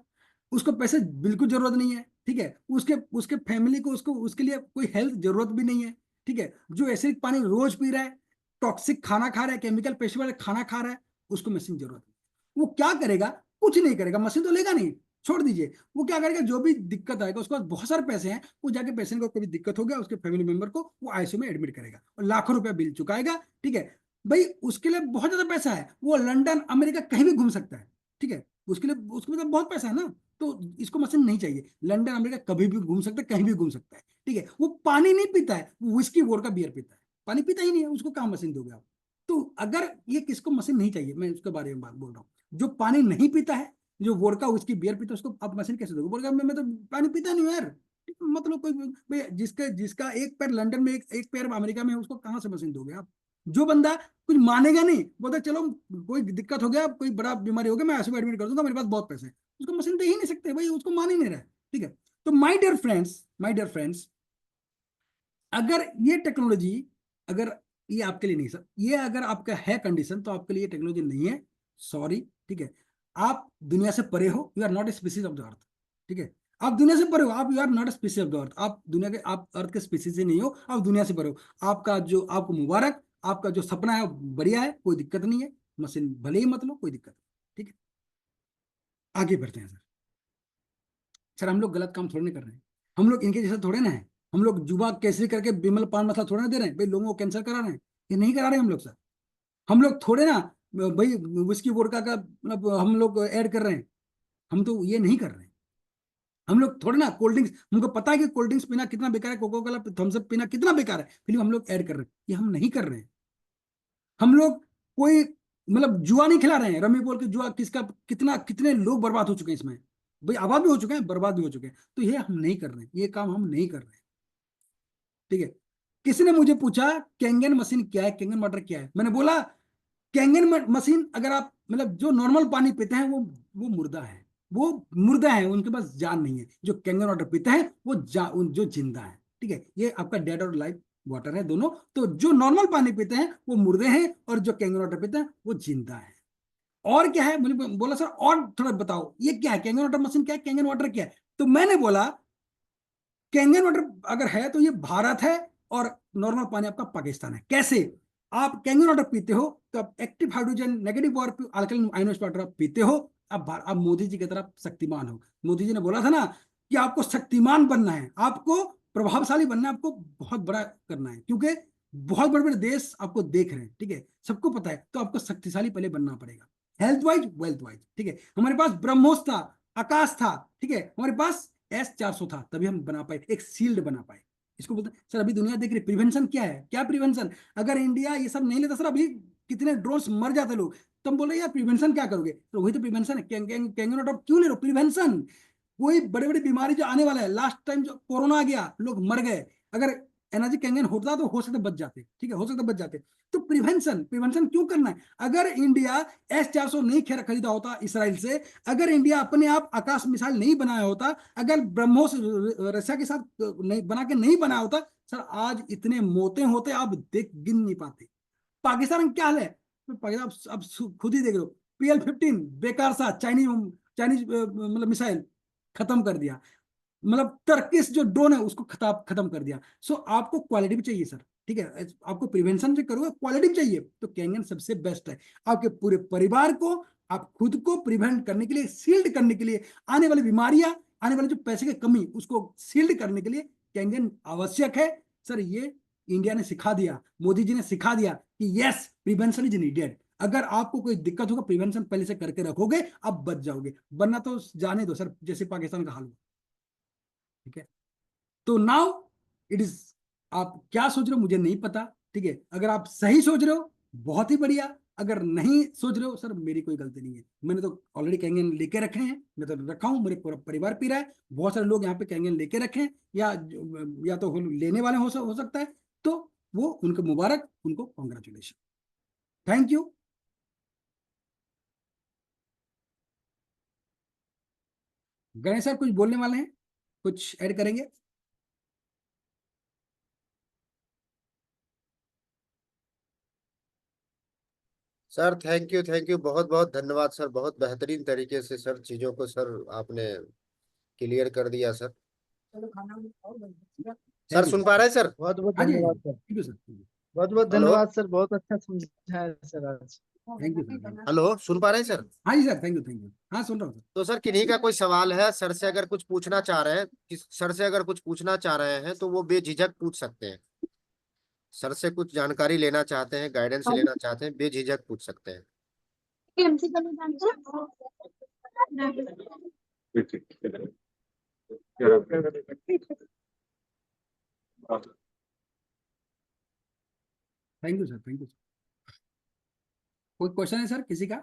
उसको पैसे बिल्कुल जरूरत नहीं है, ठीक है, उसके उसके फैमिली को, उसको उसके लिए कोई हेल्थ जरूरत भी नहीं है, ठीक है, जो एसिडिक पानी रोज पी रहा है, टॉक्सिक खाना खा रहा है, केमिकल पेस्ट वाले खाना खा रहा है, उसको मशीन जरूरत नहीं। वो क्या करेगा? कुछ नहीं करेगा, मशीन तो लेगा नहीं, छोड़ दीजिए। वो क्या करेगा, जो भी दिक्कत आएगा, उसके पास बहुत सारे पैसे हैं, वो जाके पेशेंट को कोई दिक्कत हो गया, उसके फैमिली मेंबर को वो आईसीयू में एडमिट करेगा और लाखों रुपया बिल चुकाएगा, ठीक है भाई, उसके लिए बहुत ज्यादा पैसा है, वो लंदन अमेरिका कहीं भी घूम सकता है, ठीक है, उसके लिए उसके मतलब बहुत पैसा है ना, तो इसको मशीन नहीं चाहिए। लंदन अमेरिका कभी भी घूम सकता है, कहीं भी घूम सकता है, ठीक है, वो पानी नहीं पीता है, वो विस्की वोडका बियर पीता है, पानी पीता ही नहीं है, उसको कहाँ मशीन दोगे आप? तो अगर ये किसको मशीन नहीं चाहिए, मैं उसके बारे में बात बोल रहा हूँ, जो पानी नहीं पीता है, जो वोडका विस्की बियर पीता है, उसको आप मशीन कैसे दोगे? बोलेगा मैं तो पानी पीता नहीं हूँ यार, मतलब कोई भाई, जिसका जिसका एक पैर लंदन में, एक पैर अमेरिका में है, उसको कहाँ से मशीन दोगे आप? जो बंदा कुछ मानेगा नहीं, बोलता चलो कोई दिक्कत हो गया, कोई बड़ा बीमारी हो गया, मैं आईसीयू में एडमिट कर दूंगा, मेरे पास बहुत पैसे हैं, उसको मशीन दे ही नहीं सकते भाई, उसको मान ही नहीं रहा है, ठीक है। तो my dear friends, my dear friends, अगर ये टेक्नोलॉजी, अगर ये आपके लिए नहीं सर, ये अगर आपका है कंडीशन, तो आपके लिए ये टेक्नोलॉजी नहीं है, सॉरी, ठीक है। आप दुनिया से परे हो, you are not a species of the earth, ठीक है, आप दुनिया से परे हो, आप you are not a species of the earth, आप दुनिया के, आप अर्थ के स्पीसीज से नहीं हो, आप दुनिया से परे हो। आपका जो, आपको मुबारक, आपका जो सपना है बढ़िया है, कोई दिक्कत नहीं है, मशीन भले ही मत लो, कोई दिक्कत नहीं, ठीक है। आगे बढ़ते हैं सर। सर हम लोग गलत काम थोड़े नहीं कर रहे हैं, हम लोग इनके जैसा थोड़े ना है, हम लोग जुबा केसरी करके बिमल पान मसाला थोड़े ना दे रहे हैं भाई, लोगों को कैंसर करा रहे हैं, ये नहीं करा रहे हम लोग सर। हम लोग थोड़े ना भाई विस्की वोडका का मतलब हम लोग ऐड कर रहे हैं, हम तो ये नहीं कर रहे हैं। हम लोग थोड़े ना कोल्ड ड्रिंक्स, हमको पता है कि कोल्ड ड्रिंक्स पीना कितना बेकार है, कोको कोला थम्स अप पीना कितना बेकार है, फिर भी हम लोग ऐड कर रहे हैं, ये हम नहीं कर रहे हैं। हम लोग कोई मतलब जुआ नहीं खिला रहे हैं, रमी बोल के जुआ, किसका कितना, कितने लोग बर्बाद हो चुके हैं इसमें, भाई आबाद भी हो चुके हैं, बर्बाद भी हो चुके हैं, तो ये हम नहीं कर रहे हैं, ये काम हम नहीं कर रहे हैं, ठीक है। किसी ने मुझे पूछा कैंगन मशीन क्या है, कैंगन वाटर क्या है, मैंने बोला कैंगन मशीन, अगर आप मतलब जो नॉर्मल पानी पीते हैं वो मुर्दा है, वो मुर्दा है, उनके पास जान नहीं है। जो कैंगन वाटर पीते हैं वो जो जिंदा है, ठीक है, ये आपका डेड और लाइव वाटर है दोनों। तो जो नॉर्मल पानी पीते हैं वो मुर्दे हैं, और जो कैंगन वाटर पीते हैं वो जिंदा है। और क्या है, मुझे बोला सर और थोड़ा बताओ ये क्या है, कैंगन वाटर मशीन क्या है, कैंगन वाटर क्या है? तो मैंने बोला कैंगन वाटर अगर है तो ये भारत है, और नॉर्मल पानी आपका पाकिस्तान है। कैसे? आप कैंगन वाटर पीते हो तो आप एक्टिव हाइड्रोजन नेगेटिव और अल्कलाइन आयनोस वाटर आप पीते हो, आप मोदी जी की तरफ शक्तिमान हो। मोदी जी ने बोला था ना कि आपको शक्तिमान बनना है, आपको प्रभावशाली बनना है, आपको बहुत बड़ा करना है, क्योंकि बहुत बड़े बड़े देश आपको देख रहे हैं, ठीक है, सबको पता है, तो आपको शक्तिशाली पहले बनना पड़ेगा, हेल्थ वाइज वेल्थ वाइज, ठीक है। हमारे पास ब्रह्मोस था, आकाश था, ठीक है, हमारे पास S-400 था, तभी हम बना पाए, एक शील्ड बना पाए। इसको बोलते हैं सर, अभी दुनिया देख रही प्रिवेंशन क्या है, क्या प्रिवेंशन? अगर इंडिया ये सब नहीं लेता सर, अभी कितने ड्रोन्स मर जाते लोग। तुम बोल रहे यार प्रिवेंशन क्या करोगे, तो वही तो प्रिवेंशन है, कैंगन वाटर क्यों ले रहे हो? प्रिवेंशन, कोई बड़ी बड़ी बीमारी जो आने वाला है, लास्ट टाइम जो कोरोना आ गया लोग मर गए, अगर एनर्जी कैंगन होता तो हो सकता बच जाते, ठीक है, हो सकता बच जाते। तो प्रिवेंशन, प्रिवेंशन क्यों करना है? अगर इंडिया S-400 नहीं खरीदा होता इसराइल से, अगर इंडिया अपने आप आकाश मिसाइल नहीं बनाया होता, अगर ब्रह्मोस रशिया के साथ नहीं बना के नहीं बनाया होता, सर आज इतने मौतें होते आप देख गिन नहीं पाते। पाकिस्तान क्या हाल है, तो पाकिस्तान अब खुद ही देख लो, PL-15 बेकार सा चाइनीज चाइनीज मतलब मिसाइल खत्म कर दिया, मतलब टर्किश जो ड्रोन है उसको खत्म कर दिया। सो आपको क्वालिटी भी चाहिए सर, ठीक है, आपको प्रिवेंशन से करोगे, क्वालिटी भी चाहिए, तो कैंगन सबसे बेस्ट है आपके पूरे परिवार को, आप खुद को प्रिवेंट करने के लिए, शील्ड करने के लिए, आने वाली बीमारियां, आने वाली जो पैसे की कमी, उसको शील्ड करने के लिए कैंगन आवश्यक है। सर ये इंडिया ने सिखा दिया, मोदी जी ने सिखा दिया कि यस प्रिवेंशन इज नीडेड। अगर आपको कोई दिक्कत होगा, प्रिवेंशन पहले से करके रखोगे, आप बच जाओगे, वरना तो जाने दो सर, जैसे पाकिस्तान का हाल हुआ, ठीक है। तो नाउ इट इज आप क्या सोच रहे हो मुझे नहीं पता, ठीक है। अगर आप सही सोच रहे हो बहुत ही बढ़िया, अगर नहीं सोच रहे हो सर मेरी कोई गलती नहीं है, मैंने तो ऑलरेडी कैंगन लेके रखे हैं, मैं तो रखा हूँ, मेरे पूरा परिवार पी रहा है, बहुत सारे लोग यहाँ पे कैंगन लेके रखे हैं, या तो लेने वाले हो सकता है, तो वो उनको मुबारक, उनको congratulation, thank you. Ganesh sir कुछ बोलने वाले हैं, कुछ ऐड करेंगे? सर थैंक यू बहुत बहुत धन्यवाद सर, बहुत बेहतरीन तरीके से सर चीजों को सर आपने क्लियर कर दिया सर। सर सुन पा रहे हैं सर? बहुत बहुत हाँ जी, धन्यवाद सर, थैंक यू सर, बहुत बहुत हेलो धन्यवाद सर, बहुत अच्छा समझाया सर आज। Thank you sir. हेलो सुन पा रहे हैं सर? हाँ जी सर, थैंक यू, हाँ सुन रहा हूँ सर। तो सर किन्हीं का कोई सवाल है सर से अगर कुछ पूछना चाह रहे हैं, सर से अगर कुछ पूछना चाह रहे हैं तो वो बेझिझक पूछ सकते हैं। सर से कुछ जानकारी लेना चाहते हैं, गाइडेंस लेना चाहते हैं, बेझिझक पूछ सकते हैं। Thank you sir, thank you. कोई क्वेश्चन है सर किसी का?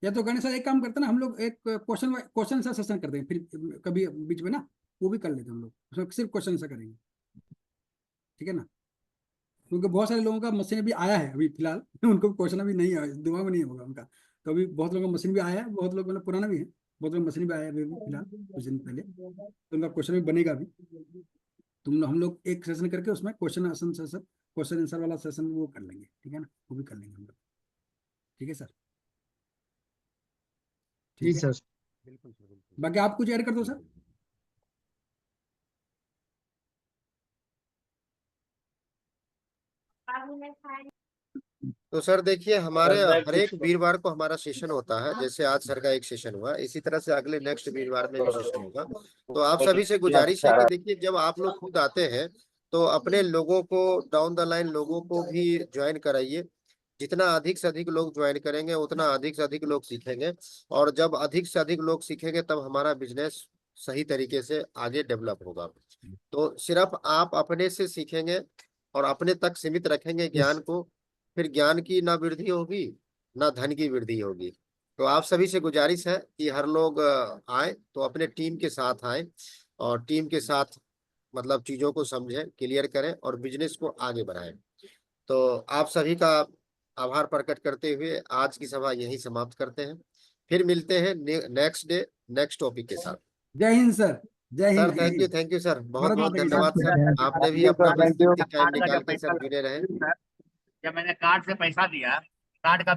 या तो गणेश सर एक काम करते हैं ना, हम लोग एक क्वेश्चन सा सेशन करते हैं, फिर कभी बीच में ना वो भी कर लेते हैं हम लोग, उसमें सिर्फ क्वेश्चन सा करेंगे, ठीक है ना, क्योंकि बहुत सारे लोगों का मशीन भी आया है अभी फिलहाल उनको क्वेश्चन अभी नहीं आया, दिमाग में नहीं होगा उनका, तो अभी बहुत लोगों का मशीन भी आया है, बहुत लोग मतलब पुराना भी है, बहुत लोग मशीन भी आया है अभी फिलहाल कुछ दिन पहले, तो उनका क्वेश्चन भी बनेगा अभी। हम लोग एक सेशन करके उसमें क्वेश्चन आंसर वाला सेशन वो कर लेंगे, ठीक है ना, वो भी कर लेंगे हम लोग, ठीक है सर? जी ठीक है, सर। बिल्कुल सर, बिल्कुल। बाकी आप कुछ ऐड कर दो सर। तो सर देखिए हमारे हर एक वीरवार को हमारा सेशन होता है, जैसे आज सर का एक सेशन हुआ, इसी तरह से अगले नेक्स्ट वीरवार में भी सेशन होगा। तो आप सभी से गुजारिश है कि देखिए जब आप लोग खुद आते हैं तो अपने लोगों को, डाउन द लाइन लोगों को भी ज्वाइन कराइए। जितना अधिक से अधिक लोग ज्वाइन करेंगे उतना अधिक से अधिक लोग सीखेंगे, और जब अधिक से अधिक लोग सीखेंगे तब हमारा बिजनेस सही तरीके से आगे डेवलप होगा। तो सिर्फ आप अपने से सीखेंगे और अपने तक सीमित रखेंगे ज्ञान को, फिर ज्ञान की ना वृद्धि होगी ना धन की वृद्धि होगी। तो आप सभी से गुजारिश है कि हर लोग आए तो अपने टीम के साथ आए, और टीम के साथ मतलब चीजों को समझें, क्लियर करें और बिजनेस को आगे बढ़ाएं। तो आप सभी का आभार प्रकट करते हुए आज की सभा यहीं समाप्त करते हैं। फिर मिलते हैं नेक्स्ट डे नेक्स्ट टॉपिक के साथ। जय हिंद सर, जय sir Hind. Thank you sir, बहुत भारत बहुत माता की धन्यवाद जय। सर, आपने भी अपना कीमती टाइम निकाल के सर जुड़े रहे। जब मैंने कार्ड से पैसा दिया, कार्ड का